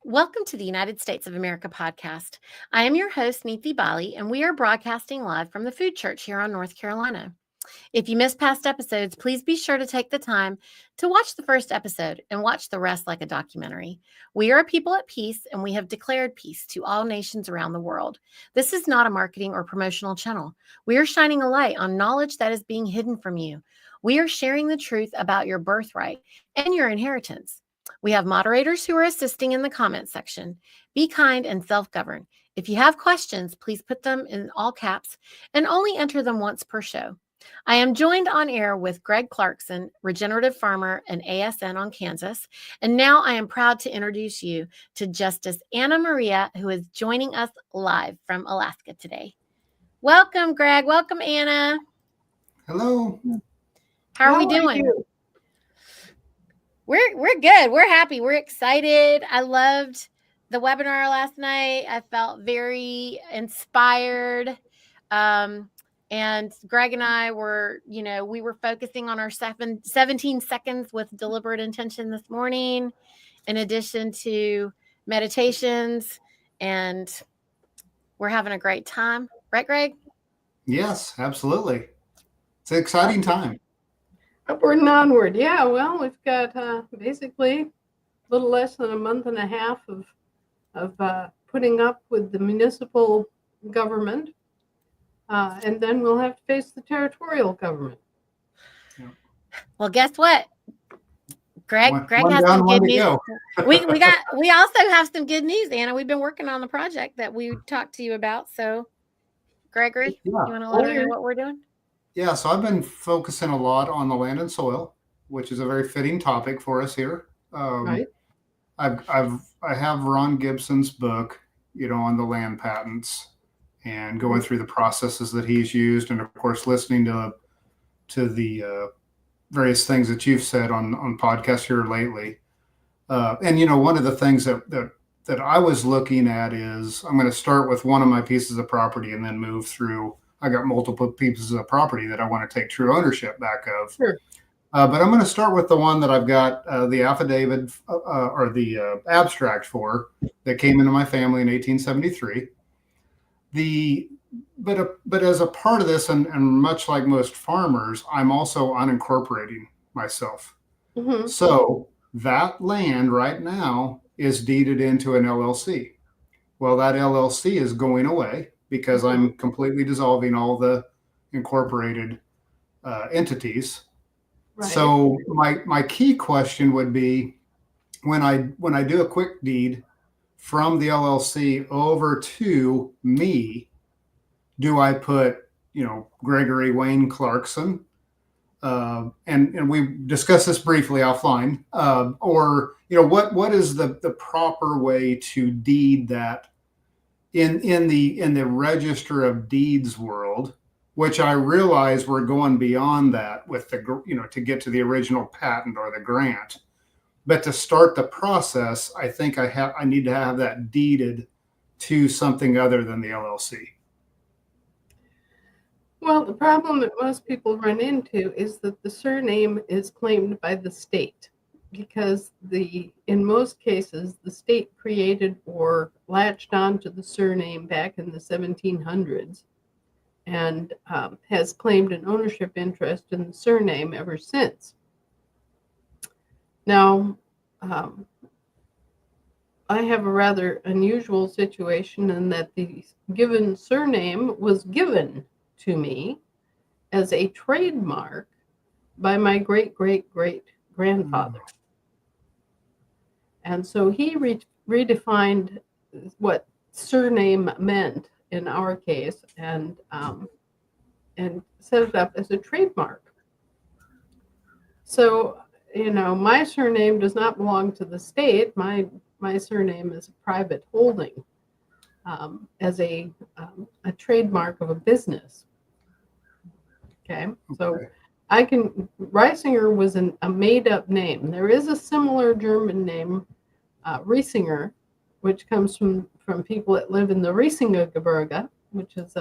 Welcome to the United States of America podcast. I am your host, Niti, and we are broadcasting live from the Food Church here on North Carolina. If you missed past episodes, please be sure to take the time to watch the first episode and watch the rest like a documentary. We are a people at peace, and we have declared peace to all nations around the world. This is not a marketing or promotional channel. We are shining a light on knowledge that is being hidden from you. We are sharing the truth about your birthright and your inheritance. We have moderators who are assisting in the comment section. Be kind and self-govern. If you have questions, please put them in all caps and only enter them once per show. I am joined on air with Greg Clarkson, regenerative farmer and ASN on Kansas. And now I am proud to introduce you to Justice Anna Maria, who is joining us live from Alaska today. Welcome, Greg. Welcome, Anna. Hello. How are we doing? We're good. We're happy. We're excited. I loved the webinar last night. I felt very inspired. And Greg and I were, we were focusing on our 17 seconds with deliberate intention this morning, in addition to meditations, and we're having a great time. Right, Greg? Yes, absolutely. It's an exciting time. Upward and onward. Yeah, well, we've got basically a little less than a month and a half of putting up with the municipal government. And then we'll have to face the territorial government. Well, guess what? Greg has some good news. We also have some good news, Anna. We've been working on the project that we talked to you about. So, Gregory, you want to let her know what we're doing? Yeah, so I've been focusing a lot on the land and soil, which is a very fitting topic for us here. Right. I have Ron Gibson's book, on the land patents, and going through the processes that he's used, and of course listening to the various things that you've said on podcasts here lately. And one of the things that I was looking at is I'm going to start with one of my pieces of property and then move through. I got multiple pieces of property that I want to take true ownership back of. Sure. But I'm going to start with the one that I've got the affidavit or the abstract for that came into my family in 1873. But as a part of this, and much like most farmers, I'm also unincorporating myself. Mm-hmm. So that land right now is deeded into an LLC. Well, that LLC is going away because I'm completely dissolving all the incorporated entities. Right. So my key question would be, when I do a quick deed from the LLC over to me, do I put, Gregory Wayne Clarkson? And we discussed this briefly offline. Or, what is the proper way to deed that in the register of deeds world, which I realize we're going beyond that with to get to the original patent or the grant. But to start the process, I think I need to have that deeded to something other than the LLC. Well, the problem that most people run into is that the surname is claimed by the state, because in most cases, the state created or latched onto the surname back in the 1700s and has claimed an ownership interest in the surname ever since. Now, I have a rather unusual situation in that the given surname was given to me as a trademark by my great-great-great-grandfather. And so he redefined what surname meant in our case and set it up as a trademark. So, my surname does not belong to the state. My surname is a private holding as a trademark of a business. Okay, so Reisinger was a made-up name. There is a similar German name, Riesinger, which comes from people that live in the Riesingergebirge, which is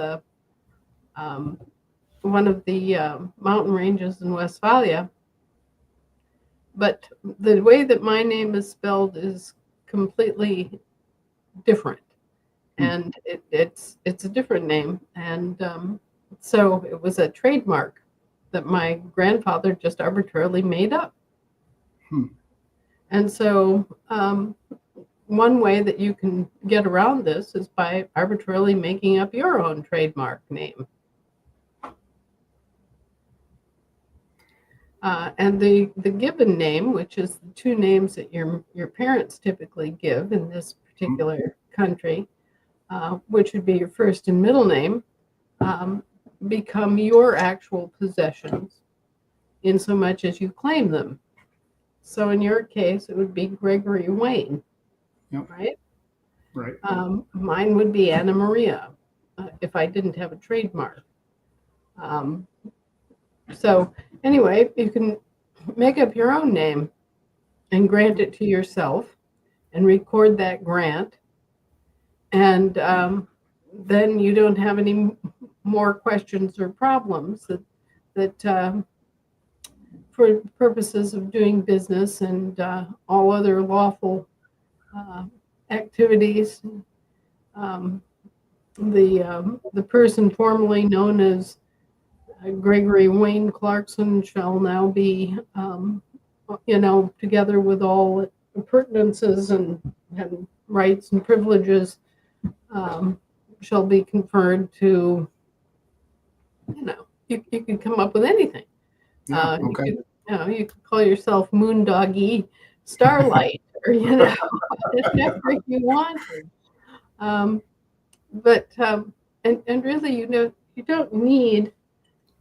one of the mountain ranges in Westphalia. But the way that my name is spelled is completely different, and it's a different name, and so it was a trademark that my grandfather just arbitrarily made up. And so one way that you can get around this is by arbitrarily making up your own trademark name. And the given name, which is the two names that your parents typically give in this particular country, which would be your first and middle name, become your actual possessions in so much as you claim them. So in your case, it would be Gregory Wayne, right? Right. Mine would be Anna Maria, if I didn't have a trademark. So anyway, you can make up your own name and grant it to yourself and record that grant. And then you don't have any more questions or problems that for purposes of doing business and all other lawful activities. The person formerly known as Gregory Wayne Clarkson shall now be, together with all appurtenances and rights and privileges, shall be conferred to, you can come up with anything. Yeah, okay. You could call yourself Moondoggy Starlight, or whatever you wanted. But really, you don't need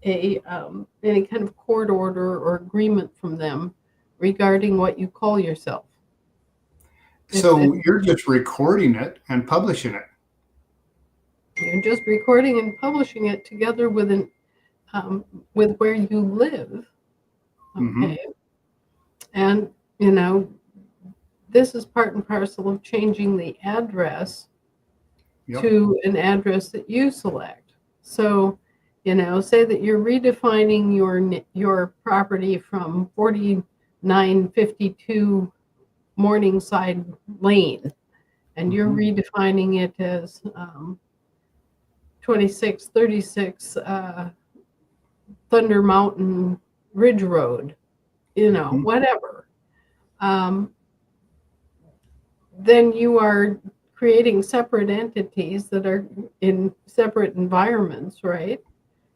any kind of court order or agreement from them regarding what you call yourself. So you're just recording it and publishing it. You're just recording and publishing it together with with where you live. Okay. And this is part and parcel of changing the address to an address that you select. So, say that you're redefining your property from 4952 Morningside Lane, and you're redefining it as 2636 Thunder Mountain Ridge Road, whatever. Then you are creating separate entities that are in separate environments, right?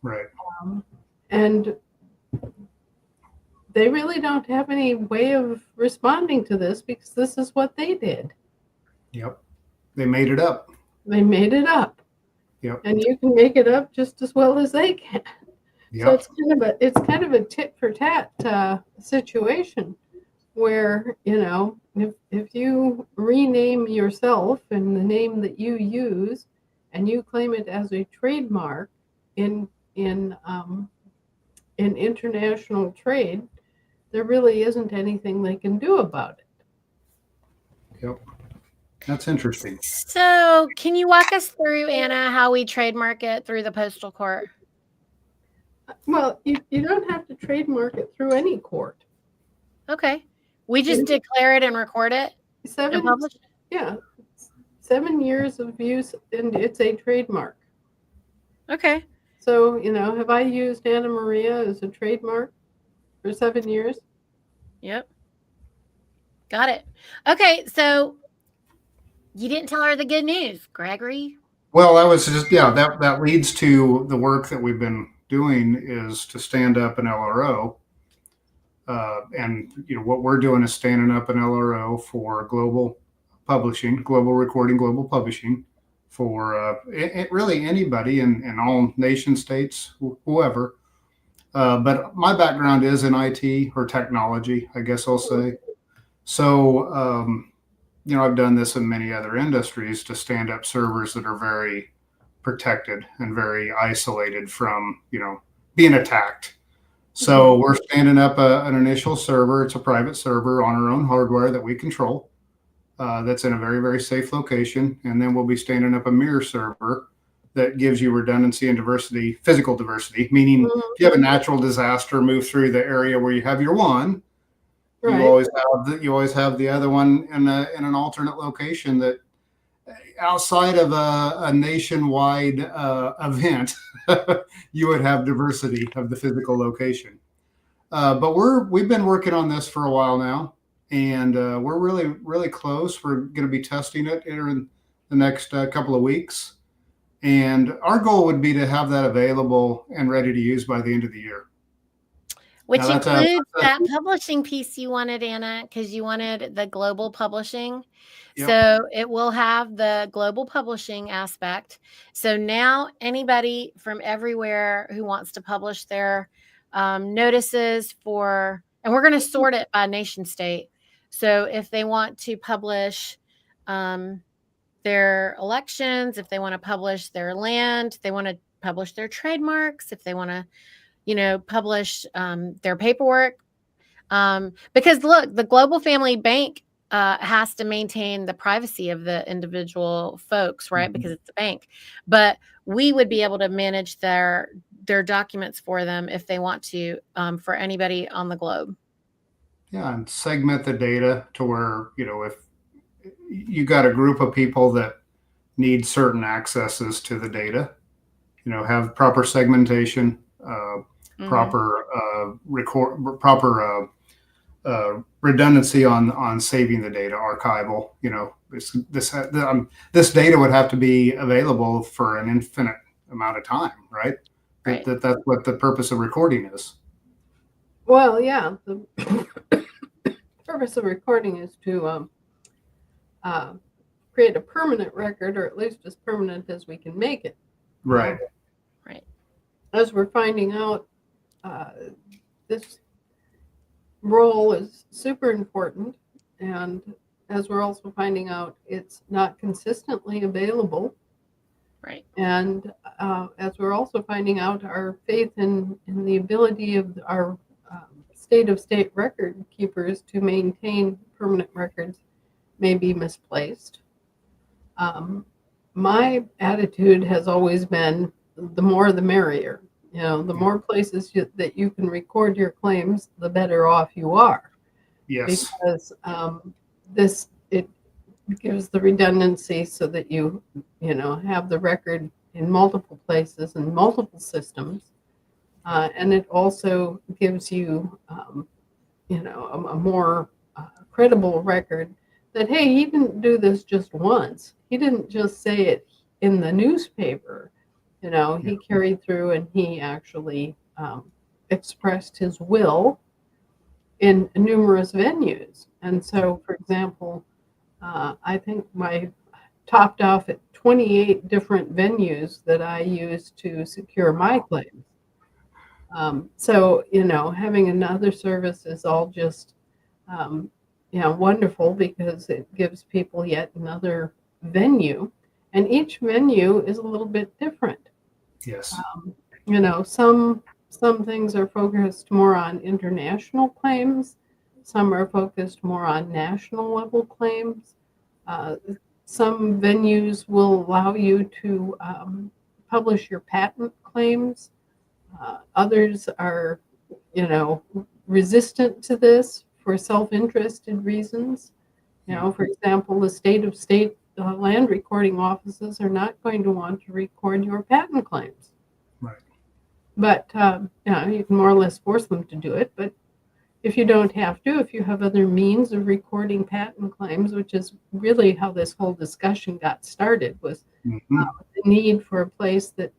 Right. And they really don't have any way of responding to this because this is what they did. Yep. They made it up. They made it up. Yep. And you can make it up just as well as they can. Yep. So it's kind of a tit for tat situation where, if you rename yourself and the name that you use and you claim it as a trademark in international trade, there really isn't anything they can do about it. Yep. That's interesting. So can you walk us through, Anna, how we trademark it through the postal court? Well, you don't have to trademark it through any court. Okay. We just declare it and record it and publish it? Yeah. 7 years of use, and it's a trademark. Okay. So, have I used Anna Maria as a trademark for 7 years? Yep. Got it. Okay. So you didn't tell her the good news, Gregory. Well, that was just, that leads to the work that we've been doing is to stand up an LRO. And what we're doing is standing up an LRO for global publishing, global recording, global publishing for really anybody in all nation states, whoever. But my background is in IT or technology, I guess I'll say. So, I've done this in many other industries to stand up servers that are very protected and very isolated from, being attacked. So we're standing up an initial server. It's a private server on our own hardware that we control. That's in a very, very safe location. And then we'll be standing up a mirror server that gives you redundancy and diversity, physical diversity, meaning if you have a natural disaster, move through the area where you have your one, Right. You always have the other one in an alternate location that outside of a nationwide event, you would have diversity of the physical location. But we've been working on this for a while now, and we're really close. We're going to be testing it in the next couple of weeks, and our goal would be to have that available and ready to use by the end of the year. Which Now, includes that publishing piece you wanted, Anna, because you wanted the global publishing. Yep. So it will have the global publishing aspect. So now anybody from everywhere who wants to publish their notices for, and we're going to sort it by nation state. So if they want to publish their elections, if they want to publish their land, if they want to publish their trademarks, if they want to publish their paperwork. Because look, the Global Family Bank has to maintain the privacy of the individual folks, right? Mm-hmm. Because it's a bank. But we would be able to manage their documents for them if they want to, for anybody on the globe. Yeah, and segment the data to where, if you got a group of people that need certain accesses to the data, have proper segmentation, proper redundancy on saving the data, archival. This data would have to be available for an infinite amount of time, right? Right. That's what the purpose of recording is. Well, yeah, the purpose of recording is to create a permanent record, or at least as permanent as we can make it. Right. Right. As we're finding out, this role is super important, and as we're also finding out, it's not consistently available. Right. And as we're also finding out, our faith in the ability of our state record keepers to maintain permanent records may be misplaced. My attitude has always been the more the merrier. The more places that you can record your claims, the better off you are. Yes. Because it gives the redundancy so that you have the record in multiple places and multiple systems, and it also gives you a more credible record that, hey, he didn't do this just once. He didn't just say it in the newspaper. He carried through and he actually expressed his will in numerous venues. And so, for example, I think I topped off at 28 different venues that I use to secure my claims. So, having another service is all just, wonderful, because it gives people yet another venue. And each venue is a little bit different. Yes. Some things are focused more on international claims. Some are focused more on national level claims. Some venues will allow you to publish your patent claims. Others are, resistant to this for self-interested reasons. For example, the state land recording offices are not going to want to record your patent claims. Right. But you can more or less force them to do it. But if you don't have to, if you have other means of recording patent claims, which is really how this whole discussion got started, was the need for a place that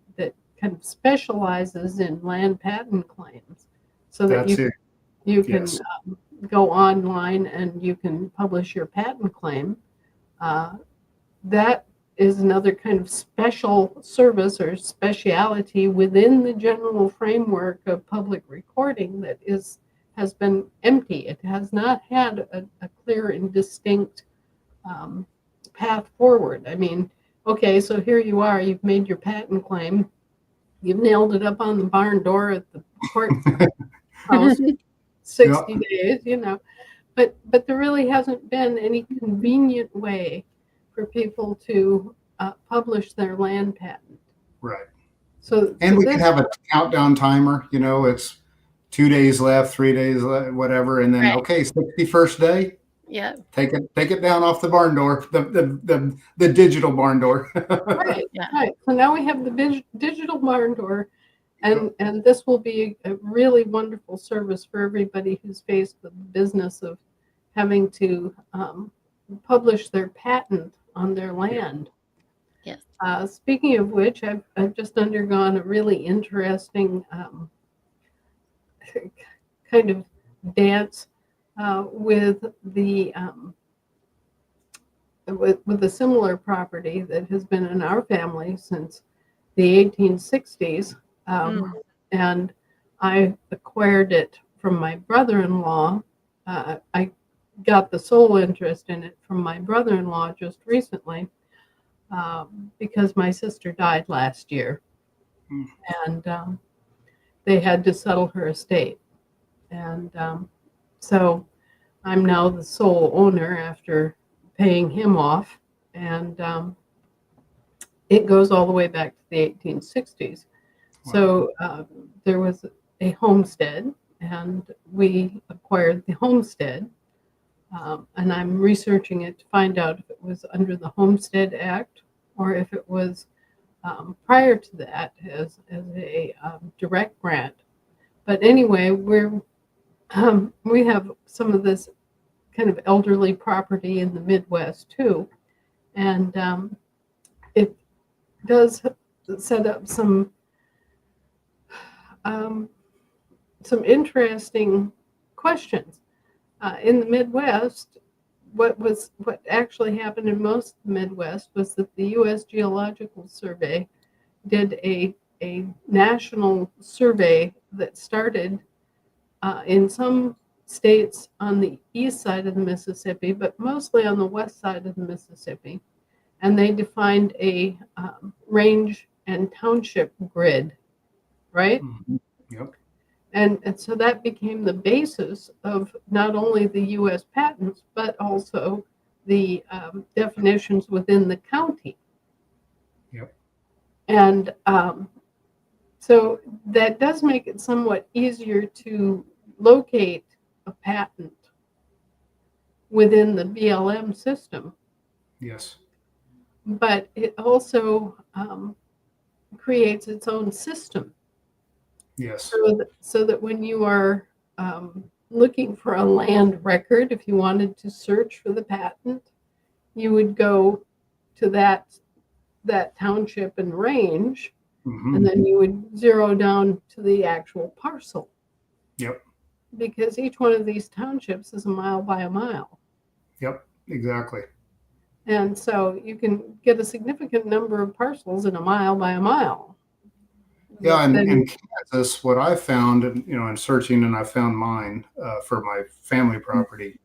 kind of specializes in land patent claims, so that you can go online and you can publish your patent claim. That is another kind of special service or speciality within the general framework of public recording that has been empty. It has not had a clear and distinct path forward. I mean, okay, so here you are, you've made your patent claim, you've nailed it up on the barn door at the courthouse 60 days, but there really hasn't been any convenient way for people to publish their land patent. Right. And we can have a countdown timer. It's 2 days left, 3 days left, whatever, and then Right. okay, 61st day, Yeah. take it down off the barn door, the digital barn door. Right, Yeah. right. So now we have the digital barn door, and this will be a really wonderful service for everybody who's faced with the business of having to publish their patent on their land. Yes. Speaking of which, I've just undergone a really interesting kind of dance with the with a similar property that has been in our family since the 1860s. And I acquired it from my brother-in-law. I got the sole interest in it from my brother-in-law just recently because my sister died last year. And they had to settle her estate. And so I'm now the sole owner after paying him off. And it goes all the way back to the 1860s. Wow. So there was a homestead, and we acquired the homestead. And I'm researching it to find out if it was under the Homestead Act or if it was prior to that as a direct grant. But anyway, we have some of this kind of elderly property in the Midwest too, and it does set up some interesting questions. In the Midwest, what actually happened in most of the Midwest was that the U.S. Geological Survey did a national survey that started in some states on the east side of the Mississippi, but mostly on the west side of the Mississippi. And they defined a range and township grid, right? Mm-hmm. Yep. And so that became the basis of not only the U.S. patents, but also the definitions within the county. Yep. And so that does make it somewhat easier to locate a patent within the BLM system. Yes. But it also creates its own system. Yes. So that when you are looking for a land record, if you wanted to search for the patent, you would go to that township and range, Mm-hmm. and then you would zero down to the actual parcel. Yep. Because each one of these townships is a mile by a mile. Yep. Exactly. And so you can get a significant number of parcels in a mile by a mile. Yeah, and in Kansas, what I found, in searching, and I found mine for my family property.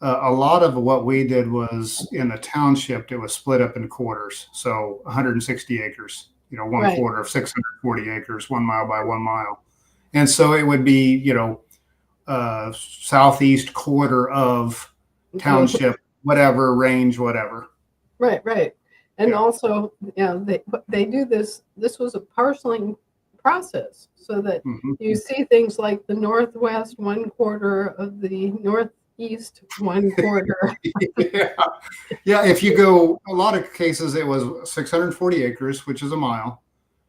A lot of what we did was in a township. It was split up in quarters, so 160 acres. One Right. quarter of 640 acres, 1 mile by 1 mile, and so it would be southeast quarter of township, whatever range, whatever. Right. And Yeah. also, they do this. This was a parceling process so that Mm-hmm. you see things like the northwest 1/4 of the northeast 1/4. Yeah. If you go, a lot of cases, it was 640 acres, which is a mile.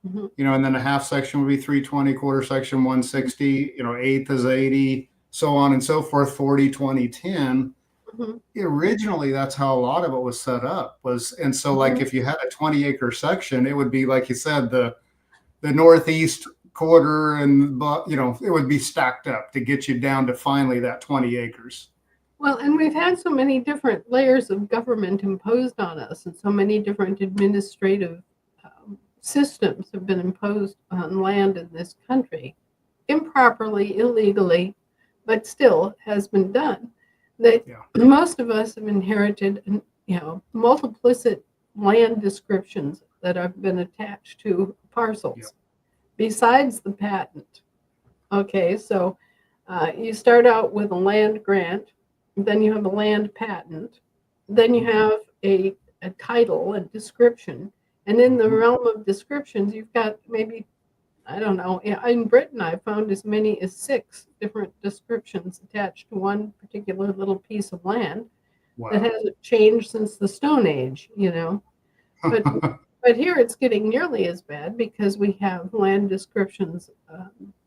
Mm-hmm. And then a half section would be 320, quarter section 160, eighth is 80, so on and so forth, 40, 20, 10. Mm-hmm. Originally, that's how a lot of it was set up and so like if you had a 20-acre section, it would be, like you said, the northeast quarter, and it would be stacked up to get you down to finally that 20 acres. Well, and we've had so many different layers of government imposed on us, and so many different administrative systems have been imposed on land in this country, improperly, illegally, but still has been done. That most of us have inherited, multiplicit land descriptions that have been attached to parcels, besides the patent. Okay, so you start out with a land grant, then you have a land patent, then you have a title, a description, and in the realm of descriptions, you've got maybe I don't know. In Britain, I found as many as 6 different descriptions attached to one particular little piece of land that Wow. hasn't changed since the Stone Age, But but here it's getting nearly as bad because we have land descriptions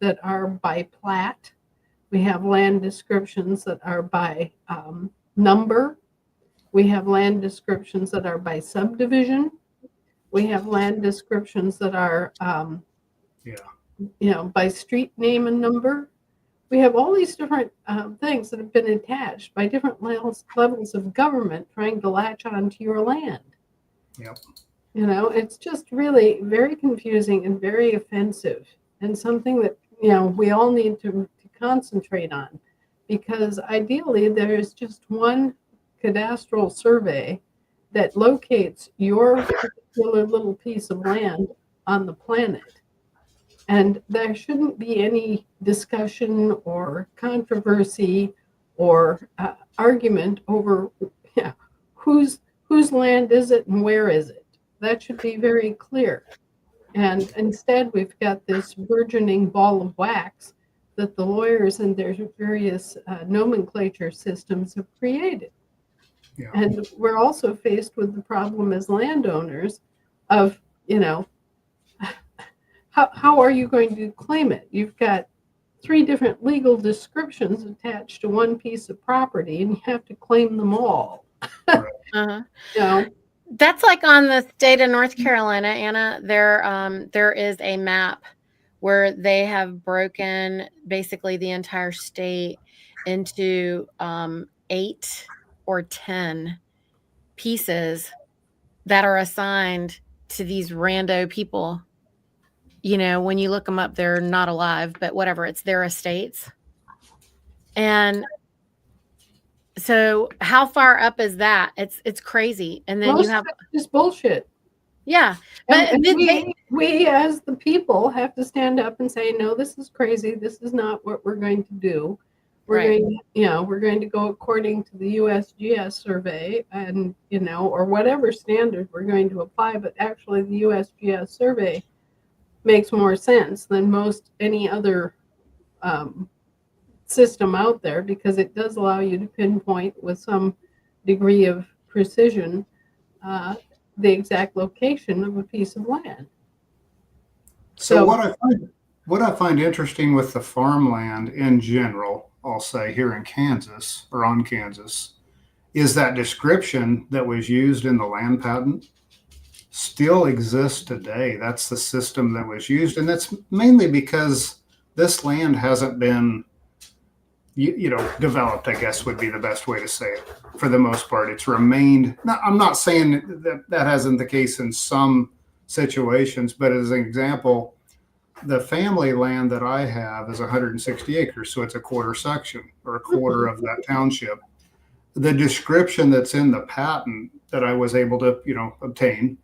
that are by plat. We have land descriptions that are by number. We have land descriptions that are by subdivision. We have land descriptions that are, Yeah. by street name and number. We have all these different things that have been attached by different levels of government trying to latch onto your land. Yep. It's just really very confusing and very offensive, and something that, we all need to concentrate on, because ideally there is just one cadastral survey that locates your particular little piece of land on the planet. And there shouldn't be any discussion or controversy or argument over whose land is it and where is it. That should be very clear. And instead, we've got this burgeoning ball of wax that the lawyers and their various nomenclature systems have created. Yeah. And we're also faced with the problem as landowners of, how are you going to claim it? You've got 3 different legal descriptions attached to one piece of property, and you have to claim them all. Uh-huh. You know? That's like on the state of North Carolina, Anna. There is a map where they have broken basically the entire state into 8 or 10 pieces that are assigned to these rando people. When you look them up, they're not alive, but whatever, it's their estates. And so how far up is that? It's crazy. And then Most you have of it's just bullshit. Yeah. And, But and we as the people have to stand up and say, no, this is crazy. This is not what we're going to do. We're going to go according to the USGS survey and, or whatever standard we're going to apply. But actually the USGS survey makes more sense than most any other system out there, because it does allow you to pinpoint with some degree of precision the exact location of a piece of land. So what I find interesting with the farmland in general, I'll say here in Kansas or on Kansas, is that description that was used in the land patent still exists today. That's the system that was used, and that's mainly because this land hasn't been developed, I guess would be the best way to say it. For the most part, it's remained. Now, I'm not saying that hasn't the case in some situations, but as an example, the family land that I have is 160 acres, so it's a quarter section or a quarter of that township. The description that's in the patent that I was able to, obtain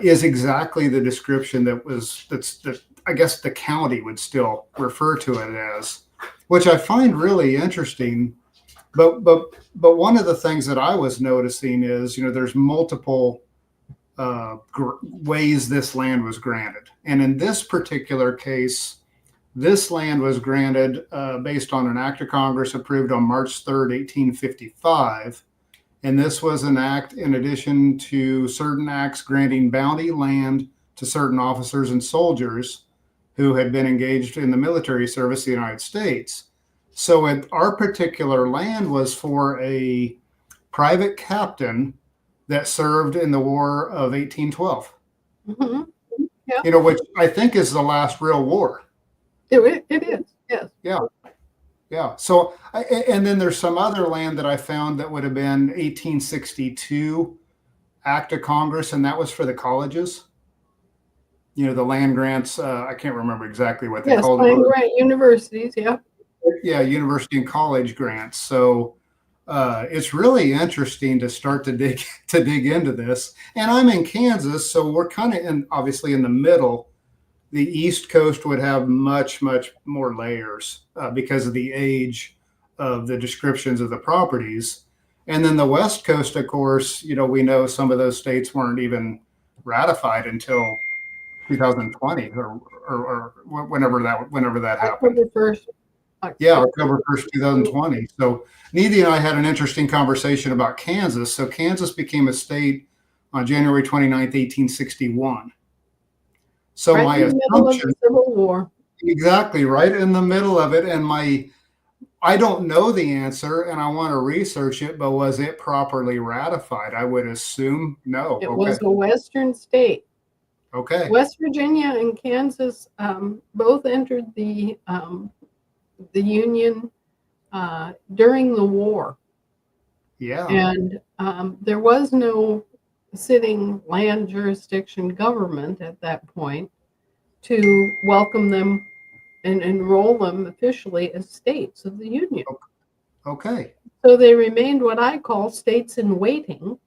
is exactly the description that I guess the county would still refer to it as, which I find really interesting. But one of the things that I was noticing is, there's multiple ways this land was granted. And in this particular case, this land was granted based on an act of Congress approved on March 3rd, 1855. And this was an act in addition to certain acts granting bounty land to certain officers and soldiers who had been engaged in the military service of the United States. So our particular land was for a private captain that served in the War of 1812. Mm-hmm. Yeah. Which I think is the last real war. It is, yes. Yeah. So, and then there's some other land that I found that would have been 1862 Act of Congress, and that was for the colleges. The land grants. I can't remember exactly what they called them. Land grant universities. Yeah. Yeah, university and college grants. So it's really interesting to start to dig into this. And I'm in Kansas, so we're kind of obviously in the middle. The East Coast would have much, much more layers because of the age of the descriptions of the properties. And then the West Coast, of course, we know some of those states weren't even ratified until 2020 or or whenever that happened. October 1st. Yeah, October 1st, 2020. So Niti and I had an interesting conversation about Kansas. So Kansas became a state on January 29th, 1861. So Right my in the middle of assumption, the Civil War. exactly right in the middle of it, and I don't know the answer and I want to research it, but was it properly ratified? I would assume no. It Okay. was a Western state. Okay. West Virginia and Kansas both entered the Union during the war. Yeah. And there was no sitting land jurisdiction government at that point to welcome them and enroll them officially as states of the Union. Okay. So they remained what I call states in waiting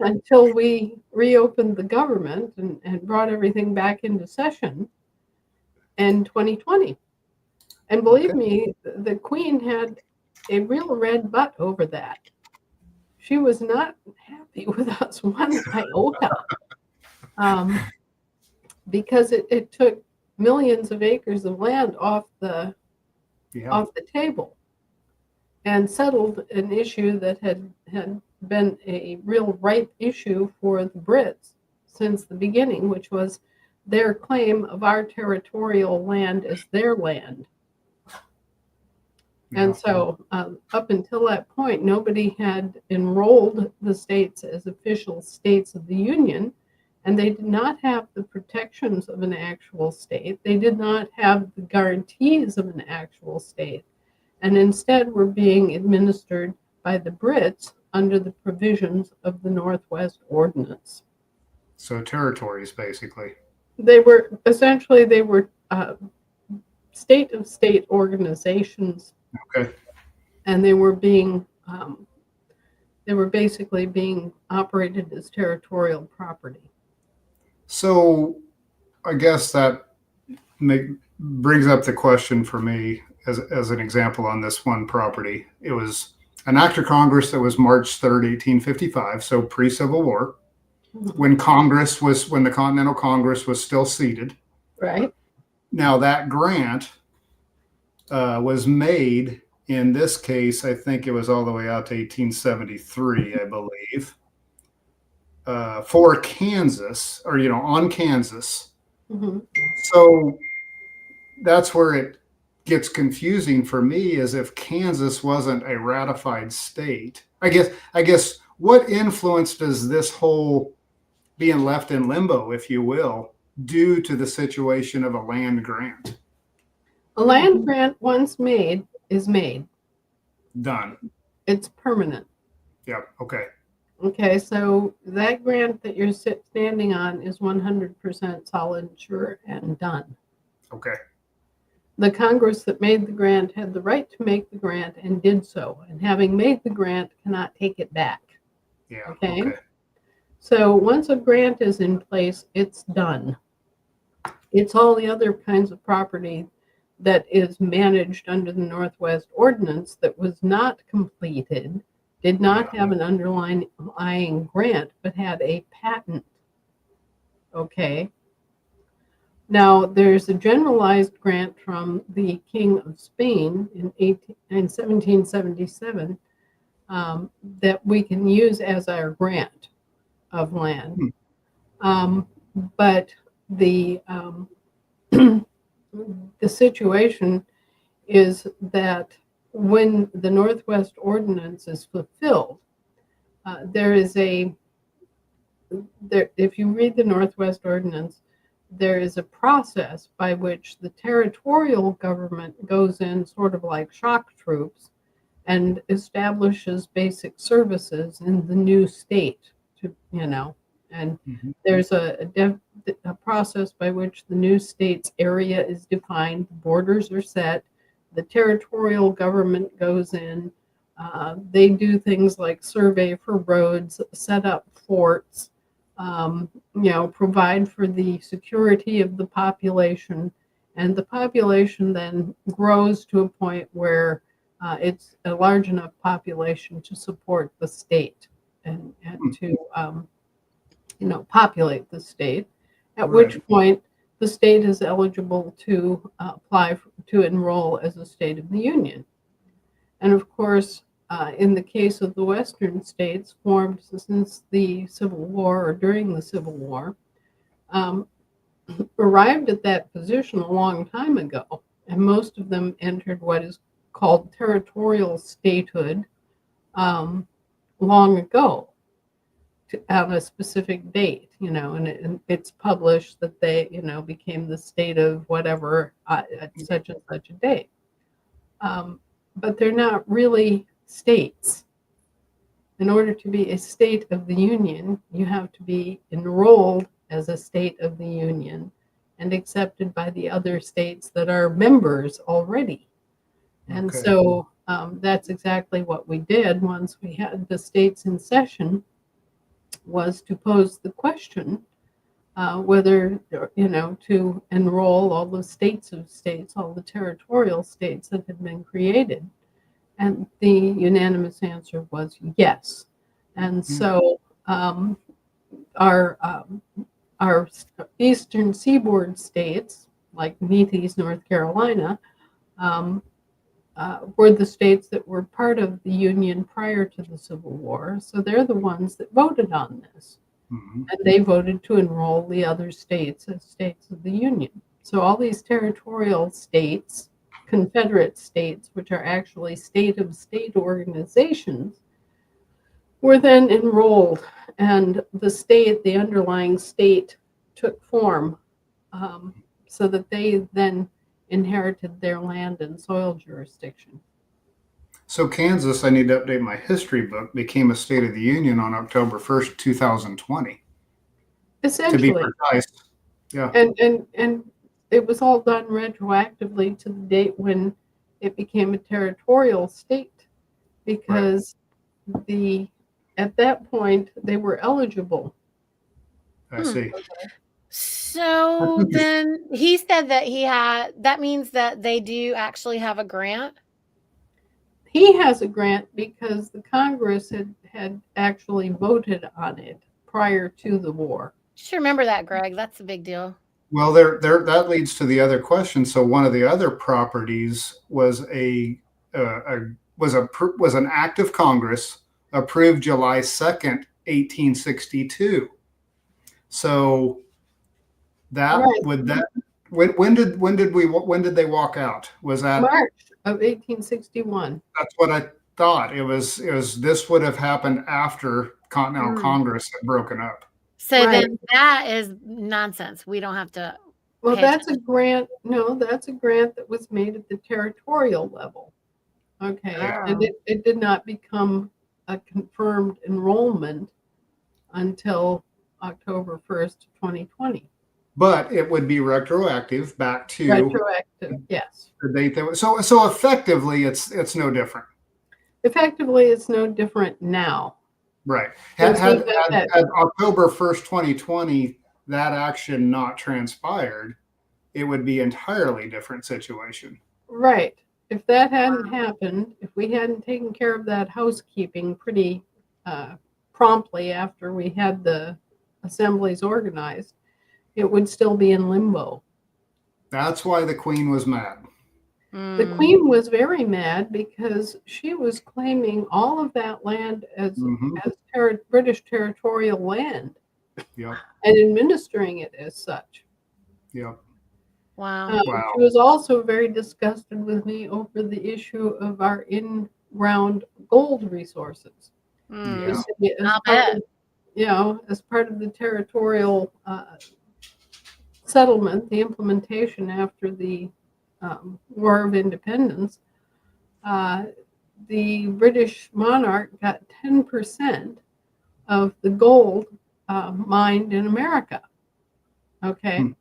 until we reopened the government and brought everything back into session in 2020. And believe me, the Queen had a real red butt over that. She was not happy with us one iota, because it took millions of acres of land off the table and settled an issue that had been a real ripe issue for the Brits since the beginning, which was their claim of our territorial land as their land. And so up until that point, nobody had enrolled the states as official states of the Union, and they did not have the protections of an actual state. They did not have the guarantees of an actual state, and instead were being administered by the Brits under the provisions of the Northwest Ordinance. So territories, basically. They were state-of-state organizations. Okay. And they were basically being operated as territorial property. So I guess that brings up the question for me as an example on this one property. It was an act of Congress that was March 3rd, 1855, so pre-Civil War, when the Continental Congress was still seated. Right. Now that grant was made, in this case, I think it was all the way out to 1873, I believe, for Kansas, or, on Kansas. Mm-hmm. So that's where it gets confusing for me, is if Kansas wasn't a ratified state. I guess what influence does this whole being left in limbo, if you will, due to the situation of a land grant? A land grant once made is made. Done. It's permanent. Yeah. Okay. Okay, so that grant that you're standing on is 100% solid, sure, and done. Okay. The Congress that made the grant had the right to make the grant and did so, and having made the grant cannot take it back. Yeah. Okay. So once a grant is in place, it's done. It's all the other kinds of property that is managed under the Northwest Ordinance that was not completed, did not have an underlying grant, but had a patent. Okay. Now, there's a generalized grant from the King of Spain in 1777 that we can use as our grant of land. But the the situation is that when the Northwest Ordinance is fulfilled, if you read the Northwest Ordinance, there is a process by which the territorial government goes in sort of like shock troops and establishes basic services in the new state, and there's a process by which the new state's area is defined, the borders are set, the territorial government goes in, they do things like survey for roads, set up forts, provide for the security of the population, and the population then grows to a point where it's a large enough population to support the state and to populate the state, at which point the state is eligible to apply to enroll as a state of the Union. And of course, in the case of the Western states formed since the Civil War or during the Civil War, arrived at that position a long time ago, and most of them entered what is called territorial statehood long ago on a specific date, and it's published that they, became the state of whatever at such and such a date. But they're not really states. In order to be a state of the Union, you have to be enrolled as a state of the Union and accepted by the other states that are members already. And Okay. so that's exactly what we did once we had the states in session, was to pose the question whether, to enroll all the states of states, all the territorial states that had been created. And the unanimous answer was yes. And so our eastern seaboard states, like Niti's North Carolina, were the states that were part of the Union prior to the Civil War. So they're the ones that voted on this. Mhm. And they voted to enroll the other states as states of the Union. So all these territorial states, Confederate states, which are actually state-of-state organizations, were then enrolled, and the underlying state, took form, so that they then inherited their land and soil jurisdiction. So Kansas, I need to update my history book, became a state of the Union on October 1st, 2020. To be Essentially, precise. Yeah. and it was all done retroactively to the date when it became a territorial state, because at that point they were eligible. I see. So then he said that that means that they do actually have a grant. He has a grant because the Congress had actually voted on it prior to the war. Just remember that, Greg. That's a big deal. Well, that leads to the other question. So one of the other properties was was an act of Congress approved July 2nd, 1862. So that Right. would that when did they walk out? Was that March of 1861. That's what I thought. It was this would have happened after Continental Congress had broken up. So Right. then that is nonsense. We don't have to. Well, pay that's a attention. grant. No, that's a grant that was made at the territorial level. Okay. Oh. And it did not become a confirmed enrollment until October 1st, 2020. But it would be retroactive back to Retroactive, yes. the date that was. So effectively, it's no different. Effectively, it's no different now. Right. Yes, Had that- October 1st, 2020, that action not transpired, it would be entirely different situation. Right. If that hadn't happened, if we hadn't taken care of that housekeeping pretty promptly after we had the assemblies organized, it would still be in limbo. That's why the Queen was mad. The Queen was very mad because she was claiming all of that land as British territorial land. Yep. And administering it as such. Yep. Wow. She was also very disgusted with me over the issue of our in-ground gold resources. Yeah. I'll bet. As part of the territorial settlement, the implementation after the War of Independence, the British monarch got 10% of the gold mined in America. Okay.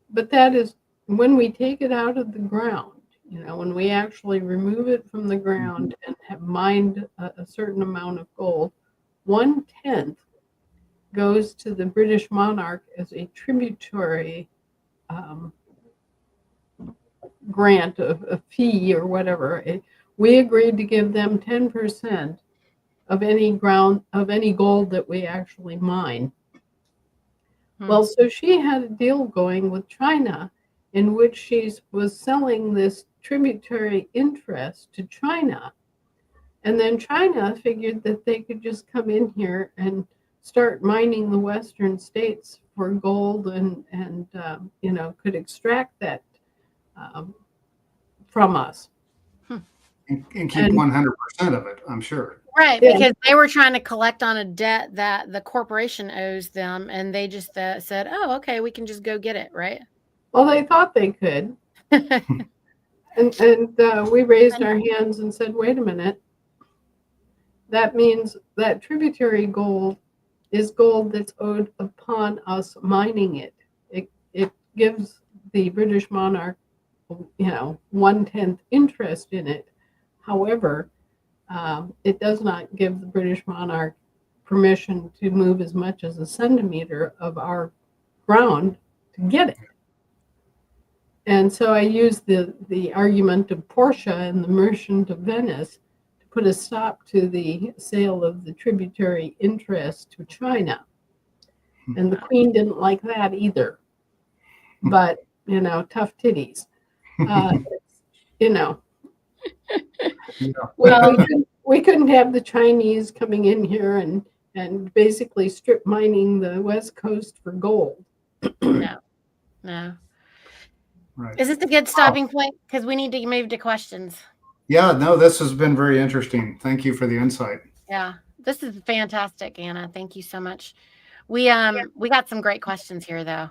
But that is when we take it out of the ground, when we actually remove it from the ground and have mined a certain amount of gold, 1/10 goes to the British monarch as a tributary grant, a fee or whatever. We agreed to give them 10% of any gold that we actually mine. Well, so she had a deal going with China in which she was selling this tributary interest to China. And then China figured that they could just come in here and start mining the western states for gold and could extract that from us. And keep 100% of it, I'm sure. Right, Yeah. because they were trying to collect on a debt that the corporation owes them, and they just said, "Oh, okay, we can just go get it," right? Well, they thought they could. And we raised our hands and said, wait a minute. That means that tributary gold is gold that's owed upon us mining it. It gives the British monarch, 1/10 interest in it. However, it does not give the British monarch permission to move as much as a centimeter of our ground to get it. And so I used the argument of Portia and the Merchant of Venice to put a stop to the sale of the tributary interest to China. And the Queen didn't like that either. But, tough titties. Yeah. We couldn't have the Chinese coming in here and basically strip mining the West Coast for gold. No. Right. Is this a good stopping point? Because we need to move to questions. Yeah, no, this has been very interesting. Thank you for the insight. Yeah, this is fantastic, Anna. Thank you so much. We got some great questions here though.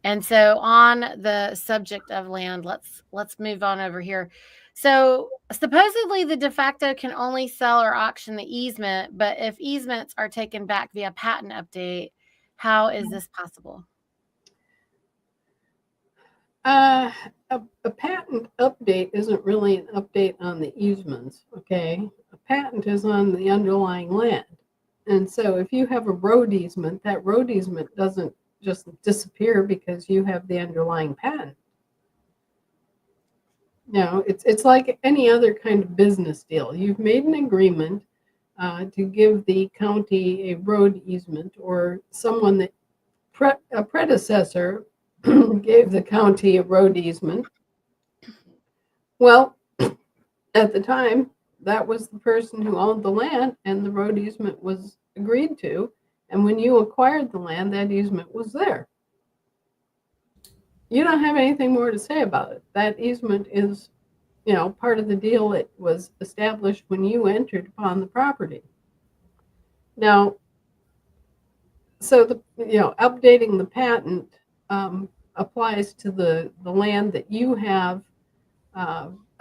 And so on the subject of land, let's move on over here. So supposedly the de facto can only sell or auction the easement, but if easements are taken back via patent update, how is this possible? A patent update isn't really an update on the easements, okay? A patent is on the underlying land. And so if you have a road easement, that road easement doesn't just disappear because you have the underlying patent. It's like any other kind of business deal. You've made an agreement to give the county a road easement, or someone that a predecessor gave the county a road easement. Well, at the time, that was the person who owned the land, and the road easement was agreed to. And when you acquired the land, that easement was there. You don't have anything more to say about it. That easement is, part of the deal that was established when you entered upon the property. Now, so updating the patent applies to the land that you have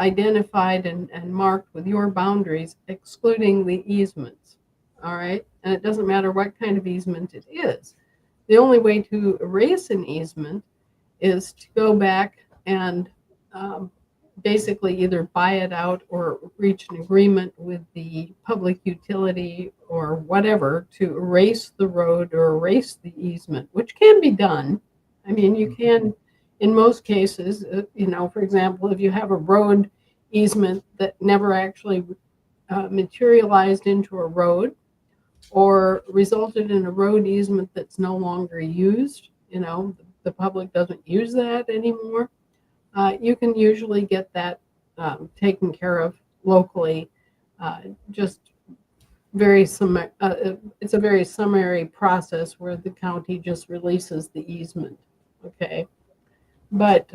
identified and marked with your boundaries, excluding the easements. All right. And it doesn't matter what kind of easement it is. The only way to erase an easement is to go back and basically either buy it out or reach an agreement with the public utility or whatever to erase the road or erase the easement, which can be done. I mean, you can, in most cases, for example, if you have a road easement that never actually materialized into a road or resulted in a road easement that's no longer used, the public doesn't use that anymore, you can usually get that taken care of locally. Just very it's a very summary process where the county just releases the easement. Okay, but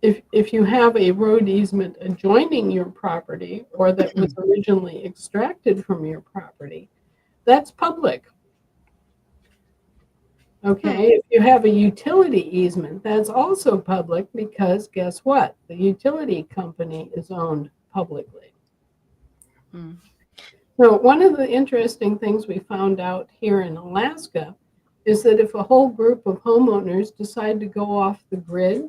if you have a road easement adjoining your property or that was originally extracted from your property, that's public. Okay, if you have a utility easement, that's also public because guess what? The utility company is owned publicly. So one of the interesting things we found out here in Alaska is that if a whole group of homeowners decide to go off the grid,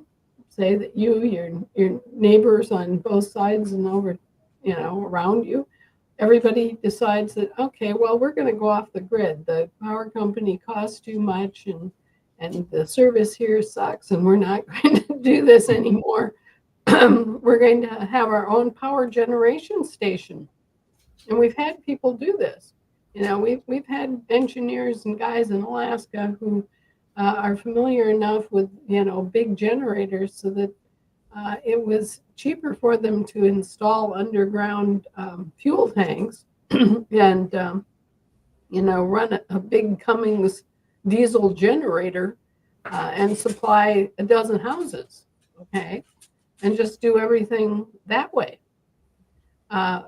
say that your neighbors on both sides and over, around you, everybody decides that, okay, well, we're going to go off the grid. The power company costs too much and the service here sucks and we're not going to do this anymore. We're going to have our own power generation station. And we've had people do this. We've had engineers and guys in Alaska who are familiar enough with big generators so that it was cheaper for them to install underground fuel tanks and run a big Cummins diesel generator and supply a dozen houses, okay, and just do everything that way.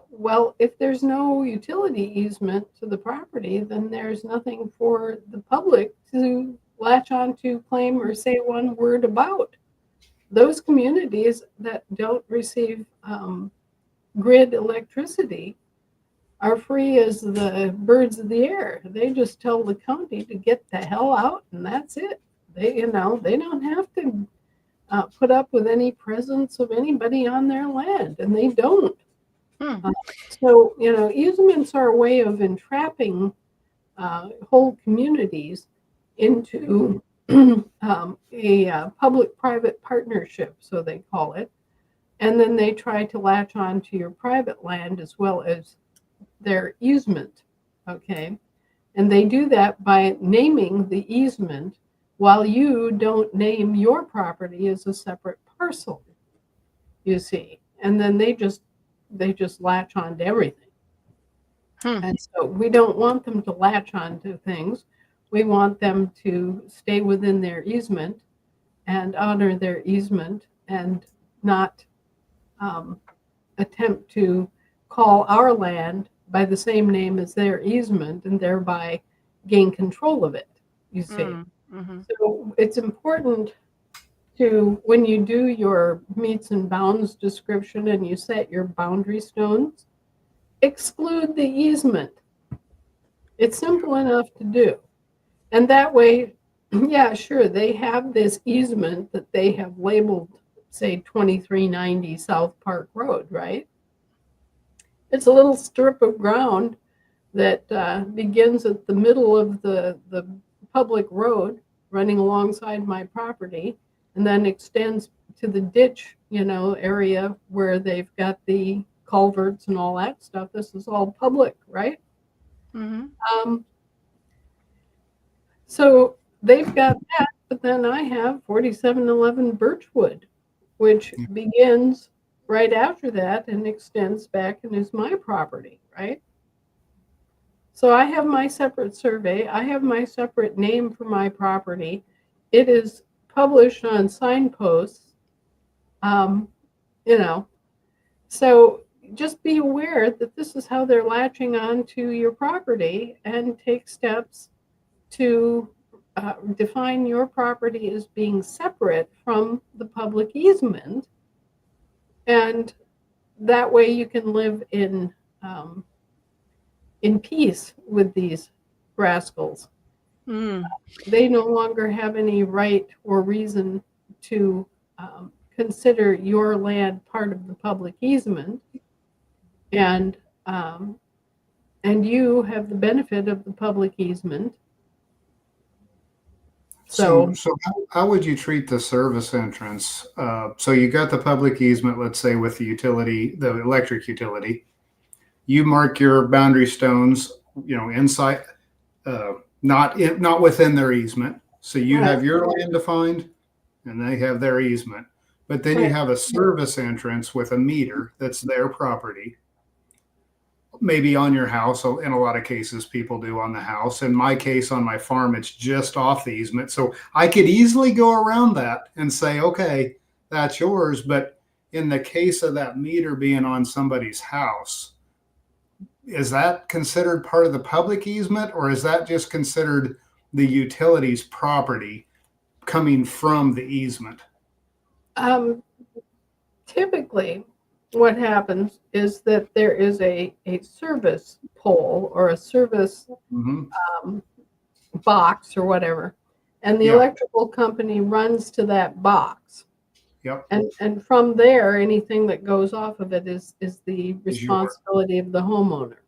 Well, if there's no utility easement to the property, then there's nothing for the public to latch on to, claim, or say one word about. Those communities that don't receive grid electricity are free as the birds of the air. They just tell the county to get the hell out, and that's it. They don't have to put up with any presence of anybody on their land, and they don't. So, easements are a way of entrapping whole communities into a public-private partnership, so they call it. And then they try to latch on to your private land as well as their easement, okay? And they do that by naming the easement while you don't name your property as a separate parcel, you see. And then they just latch on to everything. And so we don't want them to latch on to things. We want them to stay within their easement and honor their easement and not attempt to call our land by the same name as their easement and thereby gain control of it, you see. So it's important to, when you do your meets and bounds description and you set your boundary stones, exclude the easement. It's simple enough to do. And that way, yeah, sure, they have this easement that they have labeled, say, 2390 South Park Road, right? It's a little strip of ground that begins at the middle of the public road running alongside my property and then extends to the ditch, area where they've got the culverts and all that stuff. This is all public, right? So they've got that, but then I have 4711 Birchwood, which begins right after that and extends back and is my property, right? So I have my separate survey. I have my separate name for my property. It is published on signposts, So just be aware that this is how they're latching on to your property, and take steps to define your property as being separate from the public easement. And that way you can live in peace with these rascals. They no longer have any right or reason to consider your land part of the public easement, and you have the benefit of the public easement. So how would you treat the service entrance? So you got the public easement, let's say, with the electric utility. You mark your boundary stones, inside, not within their easement. So you have your land defined, and they have their easement. But then you have a service entrance with a meter that's their property. Maybe on your house. In a lot of cases, people do on the house. In my case, on my farm, it's just off the easement. So I could easily go around that and say, okay, that's yours. But in the case of that meter being on somebody's house, is that considered part of the public easement, or is that just considered the utility's property coming from the easement? Typically, what happens is that there is a service pole or a service box or whatever, and the electrical company runs to that box. Yep. And from there, anything that goes off of it is the responsibility of the homeowner.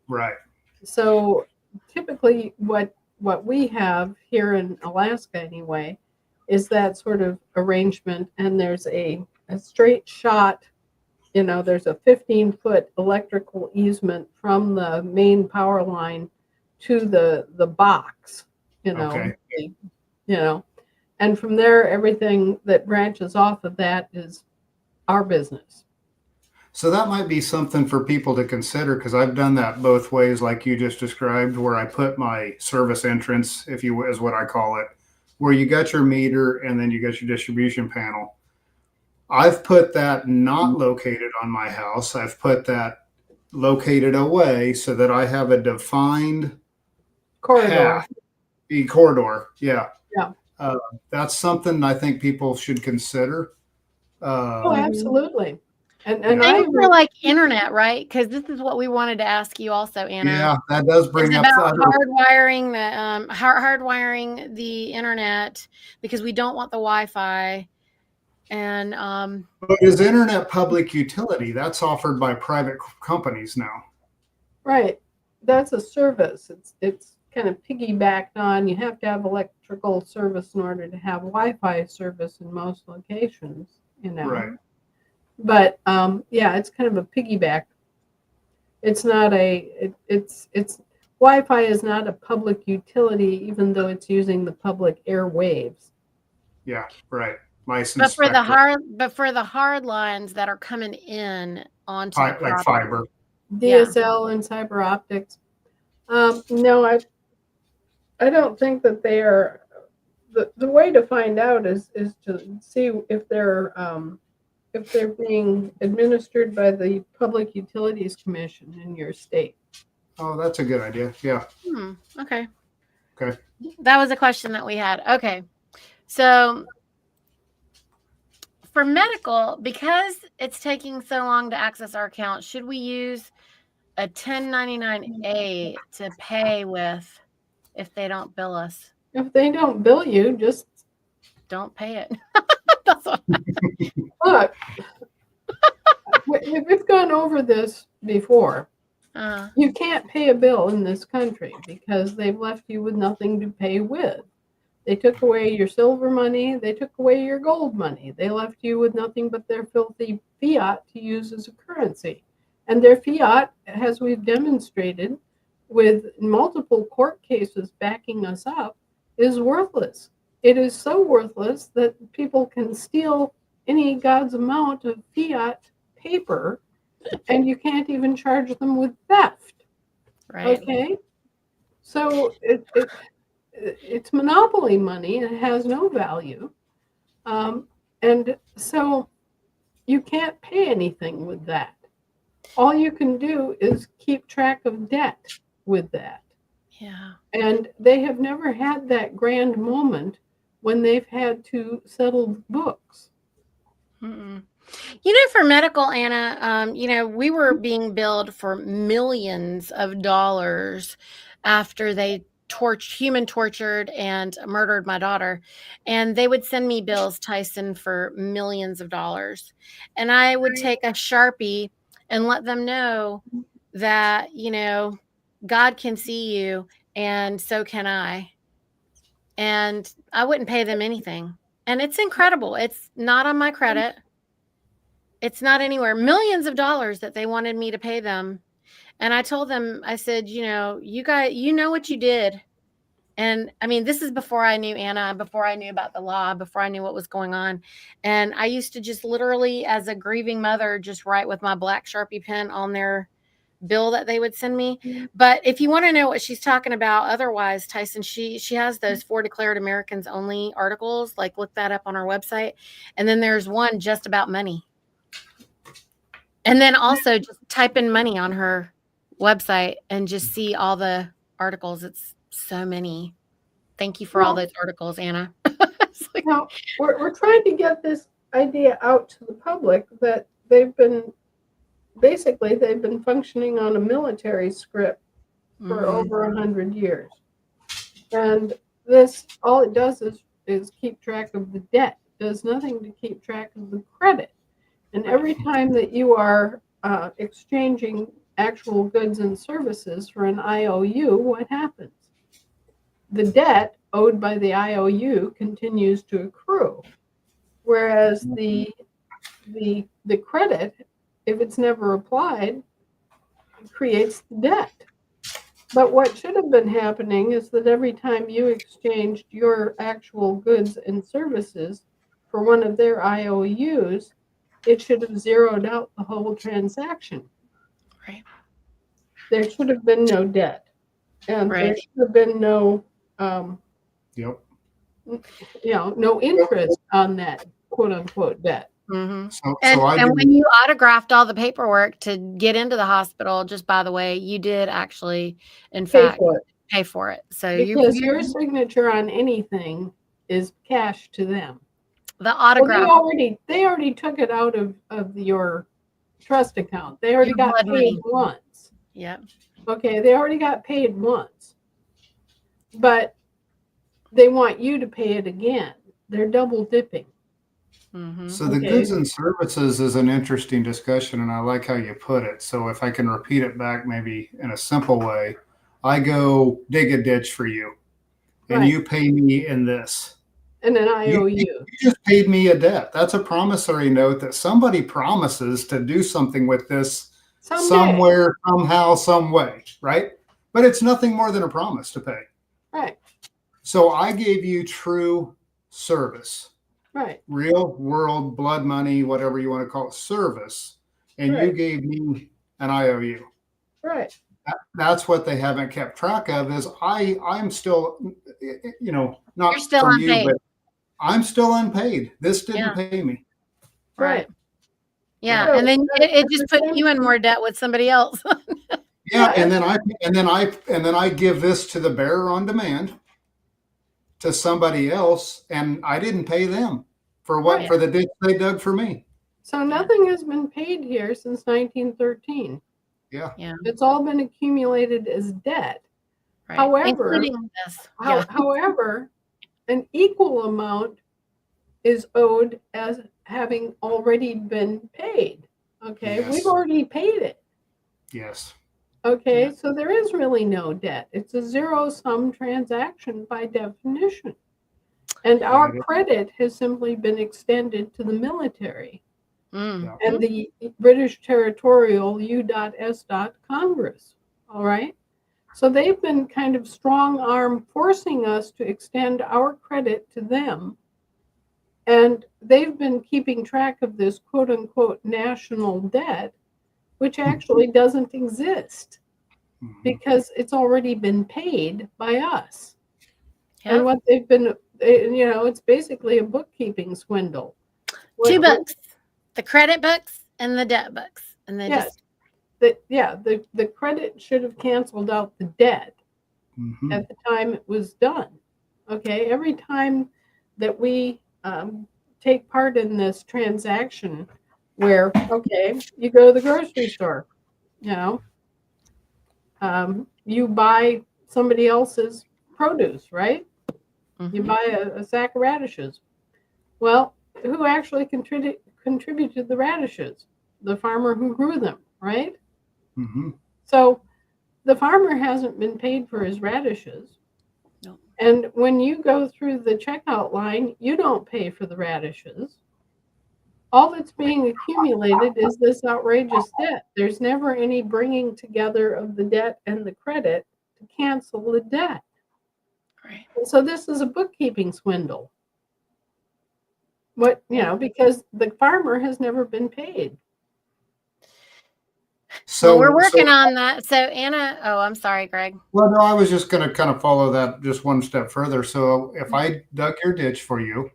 Right. So typically what we have here in Alaska anyway is that sort of arrangement, and there's a straight shot, there's a 15-foot electrical easement from the main power line to the box, Okay. and from there, everything that branches off of that is our business. So that might be something for people to consider, because I've done that both ways, like you just described, where I put my service entrance, if you is what I call it, where you got your meter and then you got your distribution panel. I've put that not located on my house. I've put that located away so that I have a defined Corridor. path, corridor. Yeah. Yeah. That's something I think people should consider. Oh, absolutely. And Yeah. Same for like internet, right? Because this is what we wanted to ask you also, Anna. Yeah, that does bring It's up about the other. hardwiring the internet, because we don't want the Wi-Fi. And But is internet public utility? That's offered by private companies now. right, that's a service. It's kind of piggybacked on. You have to have electrical service in order to have Wi-Fi service in most locations. Right. But yeah, it's kind of a piggyback. It's not it's Wi-Fi is not a public utility, even though it's using the public airwaves. Yeah, right. Licensed but for spectrum. the hard lines that are coming in onto the Like property. fiber. DSL and cyber optics. No, I don't think that they are. The way to find out is to see if they're being administered by the Public Utilities Commission in your state. Oh, that's a good idea. Yeah. Okay. Okay. That was a question that we had. Okay. So for medical, because it's taking so long to access our account, should we use a 1099-A to pay with if they don't bill us? If they don't bill you, just don't pay it. That's what look. We've gone over this before. You can't pay a bill in this country because they've left you with nothing to pay with. They took away your silver money. They took away your gold money. They left you with nothing but their filthy fiat to use as a currency. And their fiat, as we've demonstrated with multiple court cases backing us up, is worthless. It is so worthless that people can steal any God's amount of fiat paper, and you can't even charge them with theft. Right. Okay? So it's monopoly money, and it has no value. And so you can't pay anything with that. All you can do is keep track of debt with that. Yeah. And they have never had that grand moment when they've had to settle books. For medical, Anna, we were being billed for millions of dollars after they human tortured and murdered my daughter. And they would send me bills, Tyson, for millions of dollars. And I would take a Sharpie and let them know that, God can see you and so can I. And I wouldn't pay them anything. And it's incredible. It's not on my credit. It's not anywhere. Millions of dollars that they wanted me to pay them. And I told them, I said, you guys, what you did. And I mean, this is before I knew Anna, before I knew about the law, before I knew what was going on. And I used to just literally, as a grieving mother, just write with my black Sharpie pen on their bill that they would send me. But if you want to know what she's talking about, otherwise, Tyson, she has those 4 Declared Americans Only articles. Like, look that up on our website. And then there's one just about money. And then also just type in money on her website and just see all the articles. It's so many. Thank you for all those articles, Anna. Now, we're trying to get this idea out to the public that they've been functioning on a military script for over 100 years. And this, all it does is keep track of the debt. It does nothing to keep track of the credit. And every time that you are exchanging actual goods and services for an IOU, what happens? The debt owed by the IOU continues to accrue, whereas the credit, if it's never applied, creates the debt. But what should have been happening is that every time you exchanged your actual goods and services for one of their IOUs, it should have zeroed out the whole transaction. Right. There should have been no debt, and there Right. should have been no, Yep. no interest on that quote unquote debt. Mm-hmm. So And I and do. when you autographed all the paperwork to get into the hospital, just by the way, you did actually, in Pay fact, for it pay for it. So because you your signature on anything is cash to them. the Well, autograph, they already took it out of your trust account. They already your got blood paid money. once. Yep. Okay, they already got paid once, but they want you to pay it again. They're double dipping. Mm-hmm. So the Okay. goods and services is an interesting discussion, and I like how you put it. So if I can repeat it back maybe in a simple way, I go dig a ditch for you, and Right. you pay me in this. And an You IOU. just paid me a debt. That's a promissory note that somebody promises to do something with this Someday. somewhere, somehow, some way, right? But it's nothing more than a promise to pay. Right. So I gave you true service. Right. Real world blood money, whatever you want to call it, service, and you Right. gave me an IOU. Right. That's what they haven't kept track of. Is I'm still, not You're still from you, unpaid. but I'm still unpaid. This didn't pay me. Right. Yeah. So, And then it at just the put same you in more debt with somebody else. Yeah, Yeah. and then I give this to the bearer on demand to somebody else, and I didn't pay them for what Right. for the ditch they dug for me. So nothing has been paid here since 1913. Yeah. Yeah. It's all been accumulated as debt. Right. However, Including this. Yeah. However, an equal amount is owed as having already been paid. Okay, Yes. we've already paid it. Yes. Okay, Yeah. so there is really no debt. It's a zero-sum transaction by definition. And our Yeah. credit has simply been extended to the military Mm. and the British territorial U.S. Congress. All right. So they've been kind of strong arm forcing us to extend our credit to them. And they've been keeping track of this quote unquote national debt, which actually doesn't exist Mhm. because it's already been paid by us. Yep. And what they've been, it's basically a bookkeeping swindle. Two books, the credit books and the debt books. And they Yes. just The credit should have canceled out the debt Mhm. at the time it was done. Okay, every time that we take part in this transaction where, okay, you go to the grocery store, you buy somebody else's produce, right? You Mhm. buy a sack of radishes. Well, who actually contributed the radishes? The farmer who grew them, right? Mhm. So the farmer hasn't been paid for his radishes. No. And when you go through the checkout line, you don't pay for the radishes. All that's being accumulated is this outrageous debt. There's never any bringing together of the debt and the credit to cancel the debt. Right. And so this is a bookkeeping swindle. Because the farmer has never been paid. So we're working on that. So Anna, I'm sorry, Greg. Well, no, I was just going to kind of follow that just one step further. So if I dug your ditch for you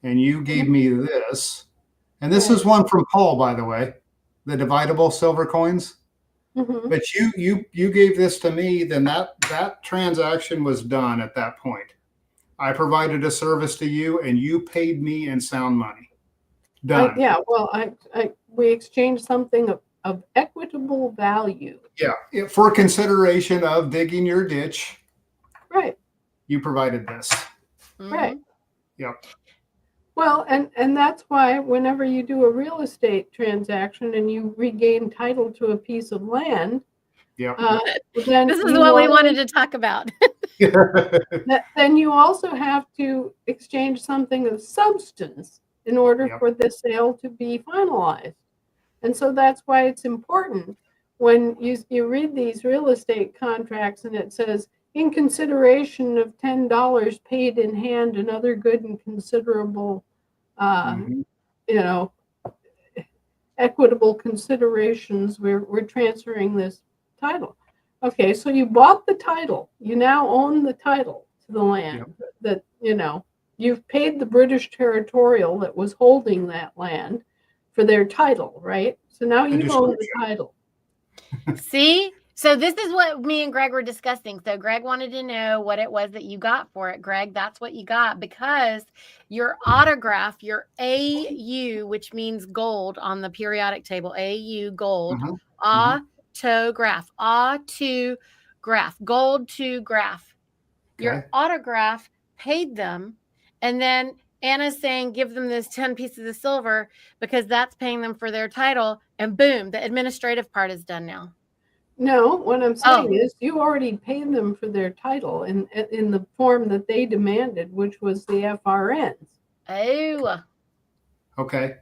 and you gave me this, and this is one from Paul, by the way, the dividable silver coins, but you gave this to me, then that transaction was done at that point. I provided a service to you and you paid me in sound money. Done. We exchanged something of equitable value. Yeah, for consideration of digging your ditch. Right. You provided this. Right. Yep. Well, and that's why whenever you do a real estate transaction and you regain title to a piece of land, yep. Then this is what we wanted to talk about. Then you also have to exchange something of substance in order for the sale to be finalized. And so that's why it's important when you read these real estate contracts and it says, in consideration of $10 paid in hand and other good and considerable, Mhm. you know, equitable considerations, we're transferring this title. Okay, so you bought the title. You now own the title to the land that, you've paid the British territorial that was holding that land for their title, right? So now The you own the description. title. See? So this is what me and Greg were discussing. So Greg wanted to know what it was that you got for it. Greg, that's what you got because your autograph, your AU, which means gold on the periodic table, AU gold, Mhm. autograph, gold to graph. Your Okay. autograph paid them, and then Anna's saying give them this 10 pieces of silver because that's paying them for their title, and boom, the administrative part is done now. No, what I'm saying Oh. is you already paid them for their title in the form that they demanded, which was the FRNs. Oh. Okay.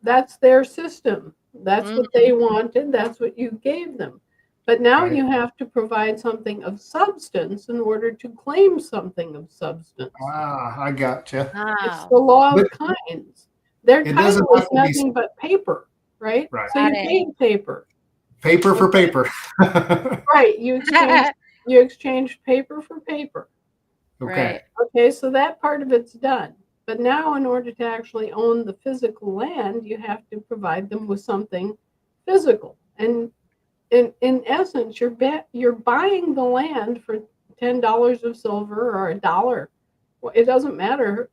That's their system. That's what they wanted. That's what you gave them. But now Okay. you have to provide something of substance in order to claim something of substance. I gotcha. It's the law of kinds. Their It doesn't title is have to be nothing but paper, right? right. So you paid paper. Paper for paper. Right. You exchanged paper for paper. Okay. Okay, so that part of it's done. But now, in order to actually own the physical land, you have to provide them with something physical. And in essence, you're buying the land for $10 of silver or $1. Well, it doesn't matter,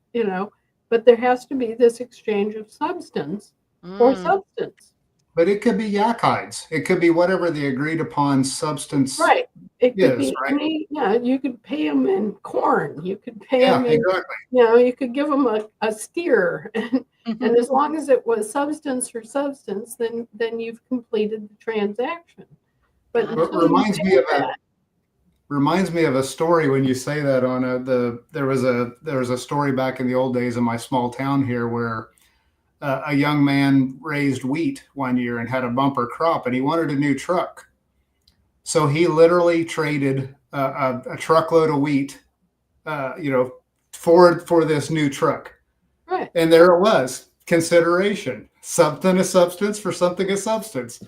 but there has to be this exchange of substance for substance. But it could be yak hides. It could be whatever the agreed upon substance Right. It could is, be right? you could pay them in corn. You could pay Yeah, them in, exactly. you could give them a steer. And as long as it was substance for substance, then you've completed the transaction. But What until you pay that, reminds me of a story when you say that on there was a story back in the old days in my small town here where a young man raised wheat one year and had a bumper crop and he wanted a new truck. So he literally traded a truckload of wheat, for this new truck. right. And there it was, consideration, something a substance for something a substance.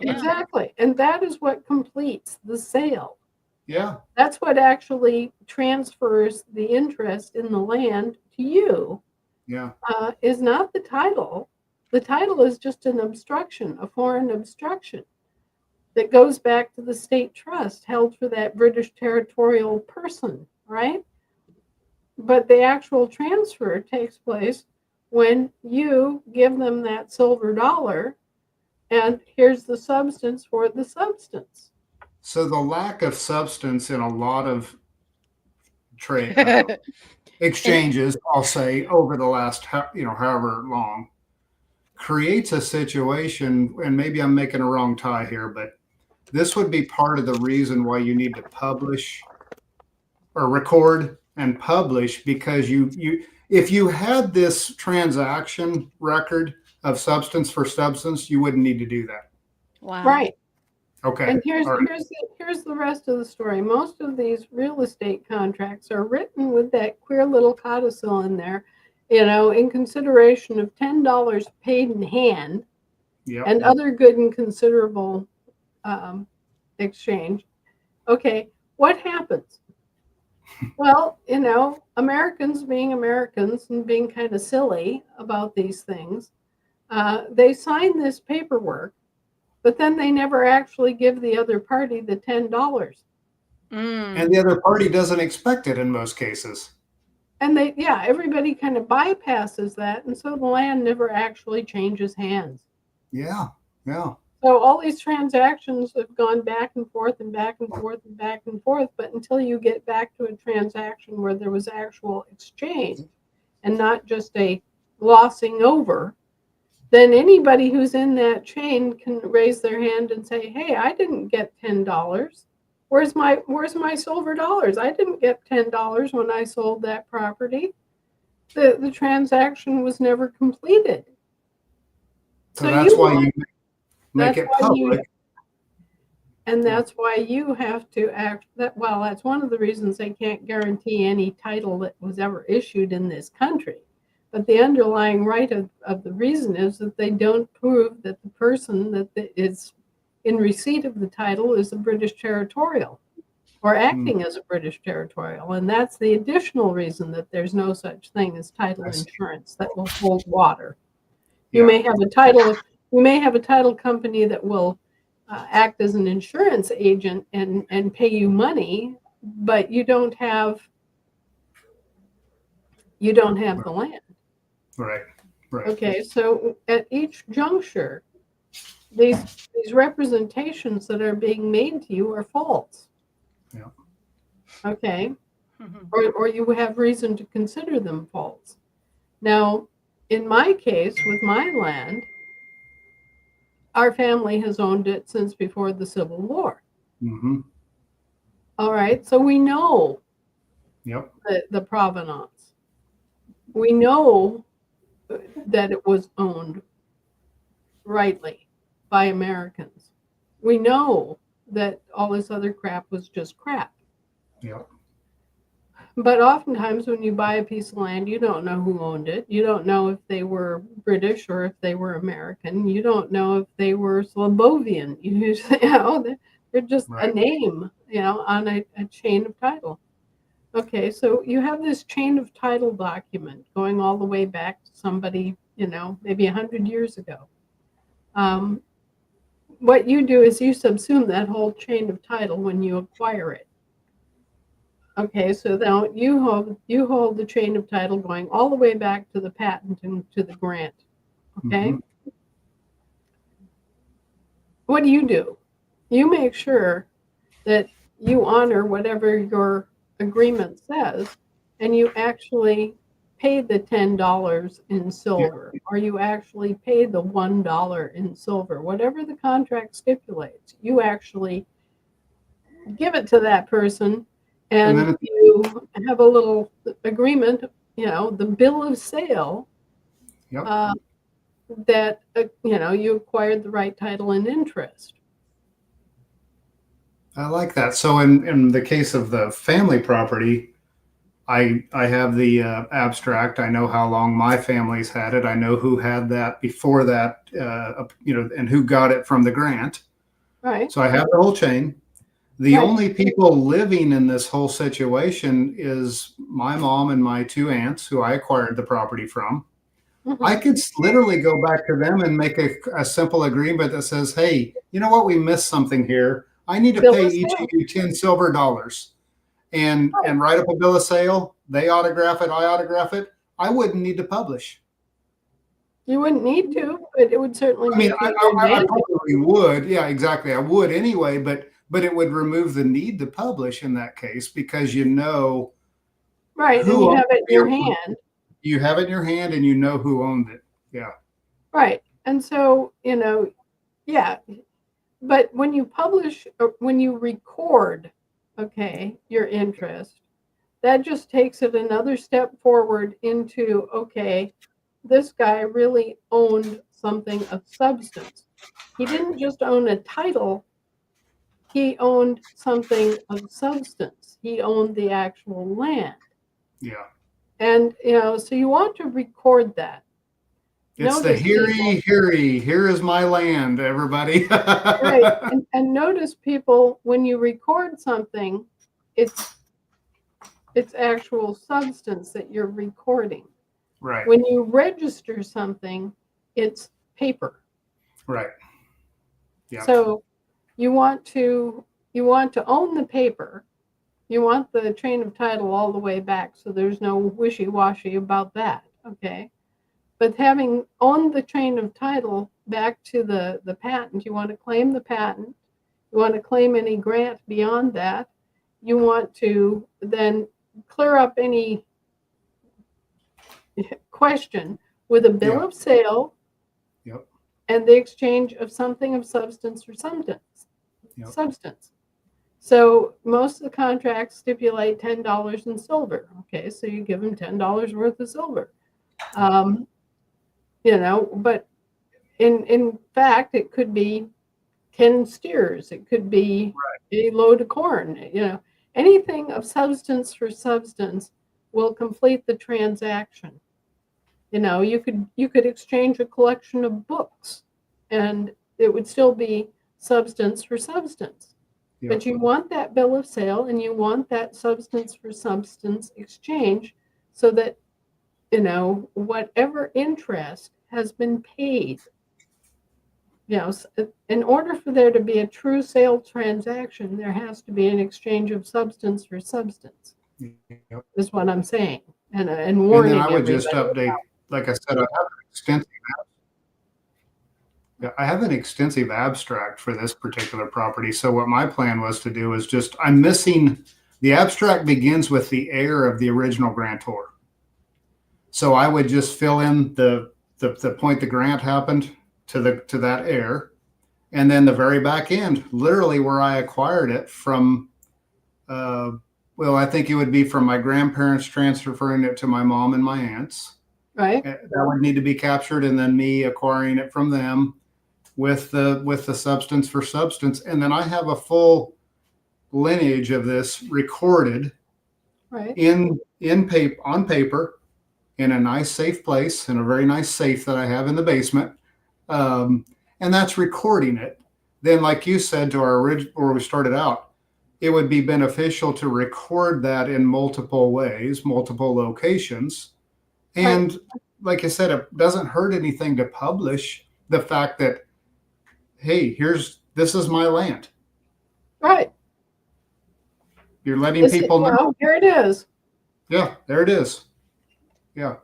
Exactly. And that is what completes the sale. Yeah. That's what actually transfers the interest in the land to you. Yeah. Is not the title. The title is just an obstruction, a foreign obstruction that goes back to the state trust held for that British territorial person, right? But the actual transfer takes place when you give them that silver dollar, and here's the substance for the substance. So the lack of substance in a lot of trade exchanges, I'll say, over the last however long, creates a situation, and maybe I'm making a wrong tie here, but this would be part of the reason why you need to publish or record and publish, because if you had this transaction record of substance for substance, you wouldn't need to do that. Wow. Right. Okay. And here's All right. here's the rest of the story. Most of these real estate contracts are written with that queer little codicil in there, in consideration of $10 paid in hand, Yep. and other good and considerable exchange. Okay, what happens? Well, Americans being Americans and being kind of silly about these things, they sign this paperwork, but then they never actually give the other party the $10. And the other party doesn't expect it in most cases. And everybody kind of bypasses that, and so the land never actually changes hands. Yeah. Yeah. So all these transactions have gone back and forth and back and forth and back and forth, but until you get back to a transaction where there was actual exchange and not just a glossing over, then anybody who's in that chain can raise their hand and say, "Hey, I didn't get $10. Where's my silver dollars? I didn't get $10 when I sold that property. The transaction was never completed." So that's why you make That's it why public. And that's why you have to act that, well, that's one of the reasons they can't guarantee any title that was ever issued in this country. But the underlying right of the reason is that they don't prove that the person that is in receipt of the title is a British territorial or acting as a British territorial. And that's the additional reason that there's no such thing as title insurance that will hold water. You may have a title company that will act as an insurance agent and pay you money, but you don't have the land. Right. Okay, so at each juncture, these representations that are being made to you are false. Yeah. Okay, or you have reason to consider them false. Now, in my case, with my land, our family has owned it since before the Civil War. Mm-hmm. All right, so we know Yep. the provenance. We know that it was owned rightly by Americans. We know that all this other crap was just crap. Yep. But oftentimes when you buy a piece of land, you don't know who owned it. You don't know if they were British or if they were American. You don't know if they were Slavovian. They're just a name, on a chain of title. Okay, so you have this chain of title document going all the way back to somebody, maybe 100 years ago. What you do is you subsume that whole chain of title when you acquire it. Okay, so now you hold the chain of title going all the way back to the patent and to the grant. Okay? Mm-hmm. What do? You make sure that you honor whatever your agreement says, and you actually pay the $10 in silver, or you actually pay the $1 in silver, whatever the contract stipulates. You actually give it to that person, and you have a little agreement, the bill of sale, that you acquired the right title and interest. I like that. So in the case of the family property, I have the abstract. I know how long my family's had it. I know who had that before that, and who got it from the grant. Right. So I have the whole chain. The only people living in this whole situation is my mom and my two aunts who I acquired the property from. Mm-hmm. I could literally go back to them and make a simple agreement that says, hey, you know what? We missed something here. I need to pay each of you 10 silver dollars and write up a bill of sale. They autograph it. I autograph it. I wouldn't need to publish. You wouldn't need to, but it would certainly make I probably would. Yeah, exactly. I would anyway, but it would remove the need to publish in that case because right, and you have it in your hand. You have it in your hand and you know who owned it. Yeah. Right. And so, yeah. But when you publish, or when you record, your interest, that just takes it another step forward into, this guy really owned something of substance. He didn't just own a title. He owned something of substance. He owned the actual land. Yeah. And, so you want to record that. It's the here is my land, everybody. Right. And notice people, when you record something, it's actual substance that you're recording. Right. When you register something, it's paper. Right. Yeah. So you want to own the paper. You want the chain of title all the way back, so there's no wishy-washy about that. Okay. But having owned the chain of title back to the patent, you want to claim the patent. You want to claim any grant beyond that. You want to then clear up any question with a bill of sale and the exchange of something of substance or substance. So most of the contracts stipulate $10 in silver. Okay, so you give them $10 worth of silver. But in fact, it could be 10 steers. It could be a load of corn. Anything of substance for substance will complete the transaction. You could exchange a collection of books, and it would still be substance for substance. Yep. But you want that bill of sale, and you want that substance for substance exchange, so that whatever interest has been paid. In order for there to be a true sale transaction, there has to be an exchange of substance for substance. Yep. Is what I'm saying, and And warning then I would everybody. just update, like I said, I have an extensive abstract for this particular property. So what my plan was to do is I'm missing, the abstract begins with the heir of the original grantor. So I would just fill in the point the grant happened to that heir, and then the very back end, literally where I acquired it from. Well, I think it would be from my grandparents transferring it to my mom and my aunts. Right. That would need to be captured, and then me acquiring it from them with the substance for substance, and then I have a full lineage of this recorded, Right. on paper, in a nice safe place, in a very nice safe that I have in the basement, and that's recording it. Then, like you said, to our original, where we started out, it would be beneficial to record that in multiple ways, multiple locations. And like I said, it doesn't hurt anything to publish the fact that, hey, this is my land. Right. You're letting people know. Well, here it is. Yeah, there it is. Yeah.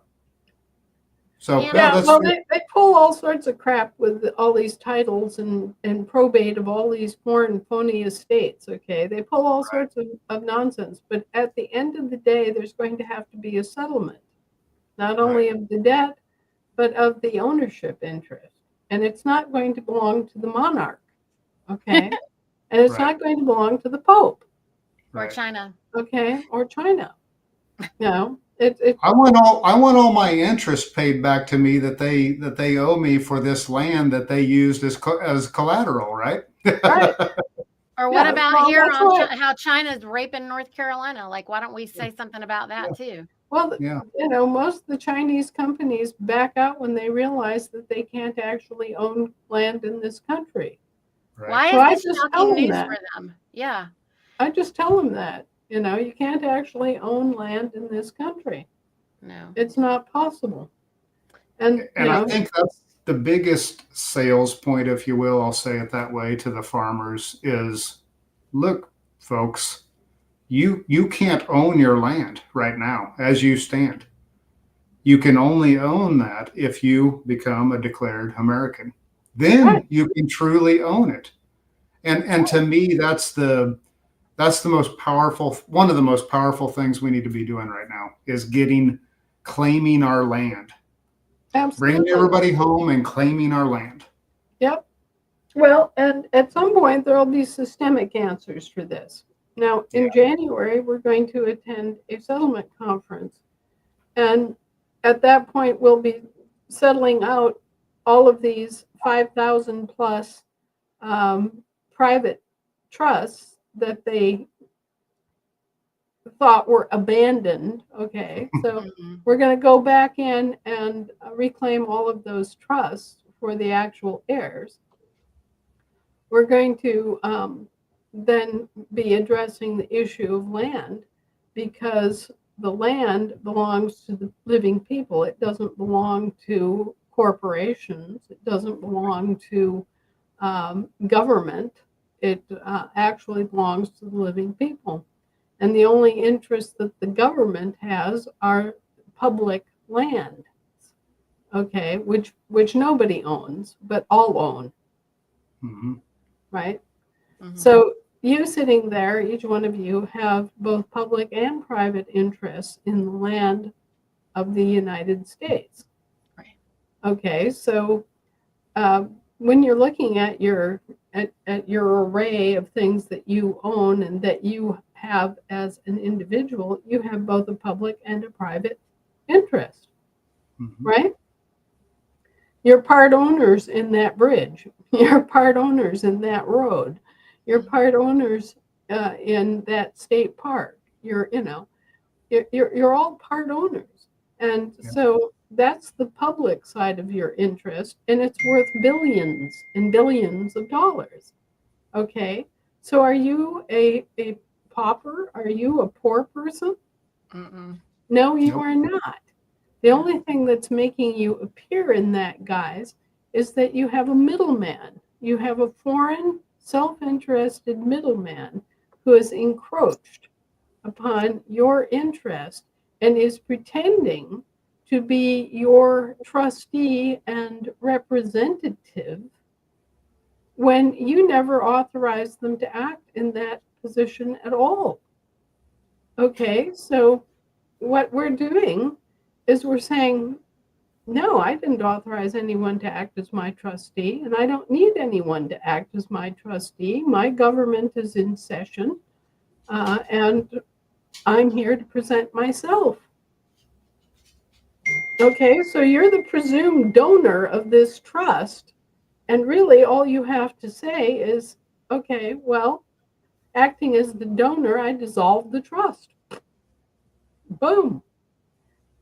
So they pull all sorts of crap with all these titles and probate of all these foreign phony estates. Okay, they pull all sorts of nonsense, but at the end of the day, there's going to have to be a settlement, not only of the debt, but of the ownership interest, and it's not going to belong to the monarch. Okay, and it's not going to belong to the Pope or China. Okay, or China. No. I want all my interest paid back to me that they owe me for this land that they used as collateral, right? Right. Or what about here on how China's raping North Carolina? Like, why don't we say something about that too? Well, most of the Chinese companies back out when they realize that they can't actually own land in this country. Right. Why is this shocking news for them? Yeah. I just tell them that. You can't actually own land in this country. No. It's not possible. And I think that's the biggest sales point, if you will, I'll say it that way, to the farmers is, look, folks, you can't own your land right now as you stand. You can only own that if you become a declared American. Then you can truly own it. And to me, that's the most powerful, one of the most powerful things we need to be doing right now is claiming our land. Absolutely. Bringing everybody home and claiming our land. Yep. Well, and at some point, there will be systemic answers for this. Now, in January, we're going to attend a settlement conference. And at that point, we'll be settling out all of these 5,000 plus private trusts that they thought were abandoned. Okay, so we're going to go back in and reclaim all of those trusts for the actual heirs. We're going to then be addressing the issue of land, because the land belongs to the living people. It doesn't belong to corporations. It doesn't belong to government. It actually belongs to the living people. And the only interest that the government has are public land, okay, which nobody owns, but all own. Mm-hmm. Right? Mm-hmm. So you sitting there, each one of you have both public and private interests in the land of the United States. Right. Okay, so when you're looking at your array of things that you own and that you have as an individual, you have both a public and a private interest, right? You're part owners in that bridge. You're part owners in that road. You're part owners in that state park. You're all part owners. And Yeah. so that's the public side of your interest, and it's worth billions and billions of dollars. Okay. So are you a pauper? Are you a poor person? Mm-mm. No, you Nope. are not. The only thing that's making you appear in that guise is that you have a middleman. You have a foreign, self-interested middleman who has encroached upon your interest and is pretending to be your trustee and representative when you never authorized them to act in that position at all. Okay, so what we're doing is we're saying, no, I didn't authorize anyone to act as my trustee, and I don't need anyone to act as my trustee. My government is in session, and I'm here to present myself. Okay, so you're the presumed donor of this trust, and really all you have to say is, okay, well, acting as the donor, I dissolve the trust. Boom.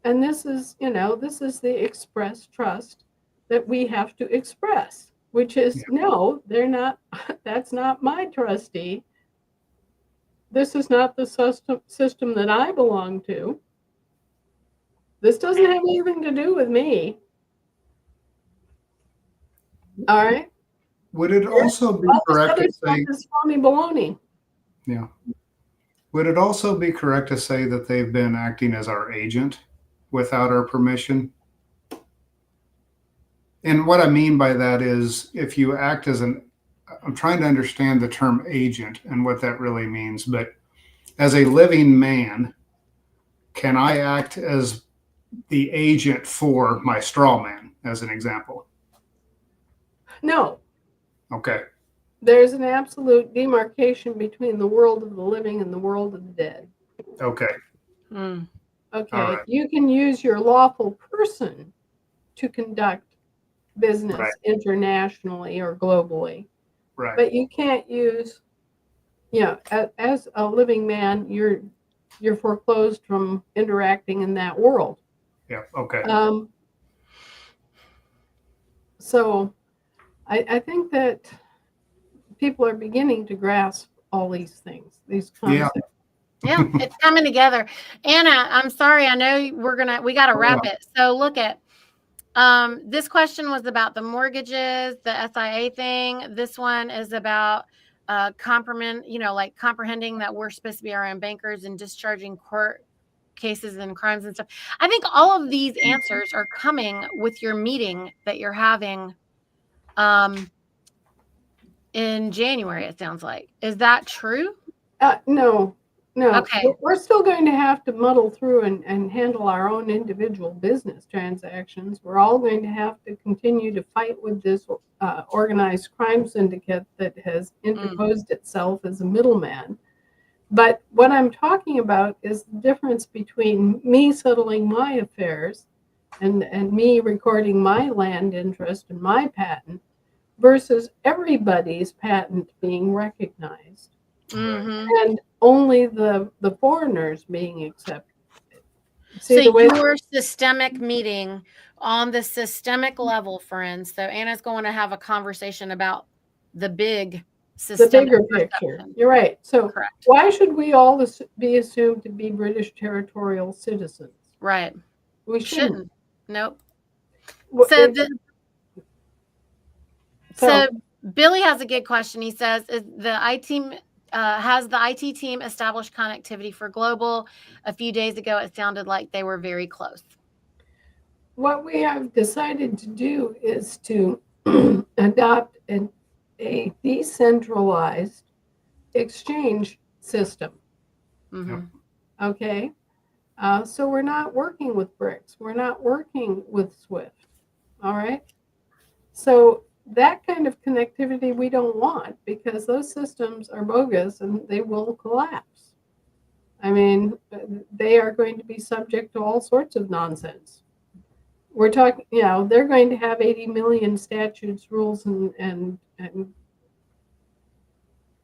And this is the express trust that we have to express, which is, Yeah. no, they're not, that's not my trustee. This is not the system that I belong to. This doesn't have anything to do with me. All right. Would it also be All this correct other to stuff say, is phony baloney. yeah, would it also be correct to say that they've been acting as our agent without our permission? And what I mean by that is if you act as I'm trying to understand the term agent and what that really means, but as a living man, can I act as the agent for my straw man, as an example? No, Okay. there's an absolute demarcation between the world of the living and the world of the dead. Okay. Mm. Okay, All right. you can use your lawful person to conduct business Right. internationally or globally, Right. but you can't use, as a living man, you're foreclosed from interacting in that world. Yeah. Okay. So I think that people are beginning to grasp all these things, these Yeah. concepts. Yeah, it's coming together. Anna, I'm sorry. I know we got to wrap it. So look at, this question was about the mortgages, the SIA thing. This one is about comprehending that we're supposed to be our own bankers and discharging court cases and crimes and stuff. I think all of these answers are coming with your meeting that you're having in January, it sounds like. Is that true? No. Okay. We're still going to have to muddle through and handle our own individual business transactions. We're all going to have to continue to fight with this organized crime syndicate that has interposed itself as a middleman. But what I'm talking about is the difference between me settling my affairs and me recording my land interest and my patent versus everybody's patent being recognized. Mm-hmm. And only the foreigners being accepted. See, so your systemic meeting on the systemic level, friends. So Anna's going to have a conversation about the bigger picture. You're right. So correct. Why should we all be assumed to be British territorial citizens? Right. We shouldn't. Nope. So Billy has a good question. He says, has the IT team established connectivity for global? A few days ago, it sounded like they were very close. What we have decided to do is to adopt a decentralized exchange system. Mm-hmm. Okay. So we're not working with BRICS. We're not working with SWIFT. All right. So that kind of connectivity we don't want because those systems are bogus and they will collapse. I mean, they are going to be subject to all sorts of nonsense. we're talking, they're going to have 80 million statutes, rules, and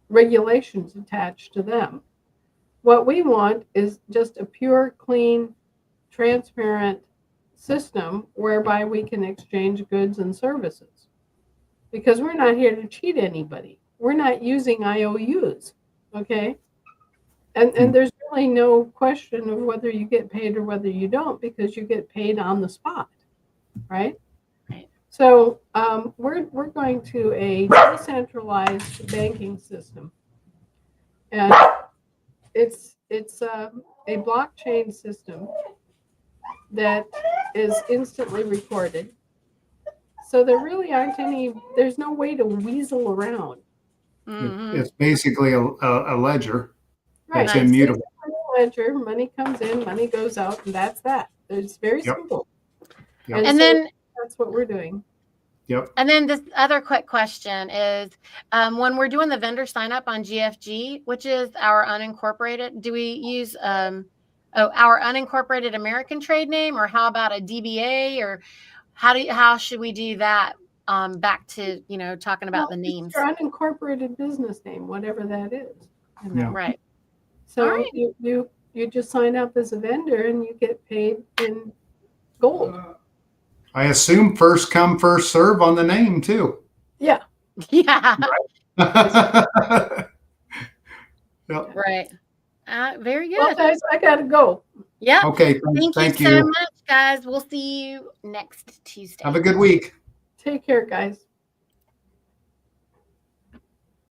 regulations attached to them. What we want is just a pure, clean, transparent system whereby we can exchange goods and services. Because we're not here to cheat anybody. We're not using IOUs, okay? And there's really no question of whether you get paid or whether you don't, because you get paid on the spot, right? Right. So we're going to a decentralized banking system, and it's a blockchain system that is instantly recorded. So there really aren't there's no way to weasel around. It's basically a ledger. Right. It's immutable. Ledger, money comes in, money goes out, and that's that. It's very simple. Yep. And so then that's what we're doing. Yep. And then this other quick question is, when we're doing the vendor sign up on GFG, which is our unincorporated, do we use our unincorporated American trade name, or how about a DBA, or how should we do that? Back to talking about the names. It's your unincorporated business name, whatever that is. Yeah. Right. So All right. you just sign up as a vendor and you get paid in gold. I assume first come, first serve on the name too. Yeah. Yeah. Yep. Right. Very good. Well, guys, I gotta go. Yep. Okay. Thank you so much, guys. We'll see you next Tuesday. Have a good week. Take care, guys.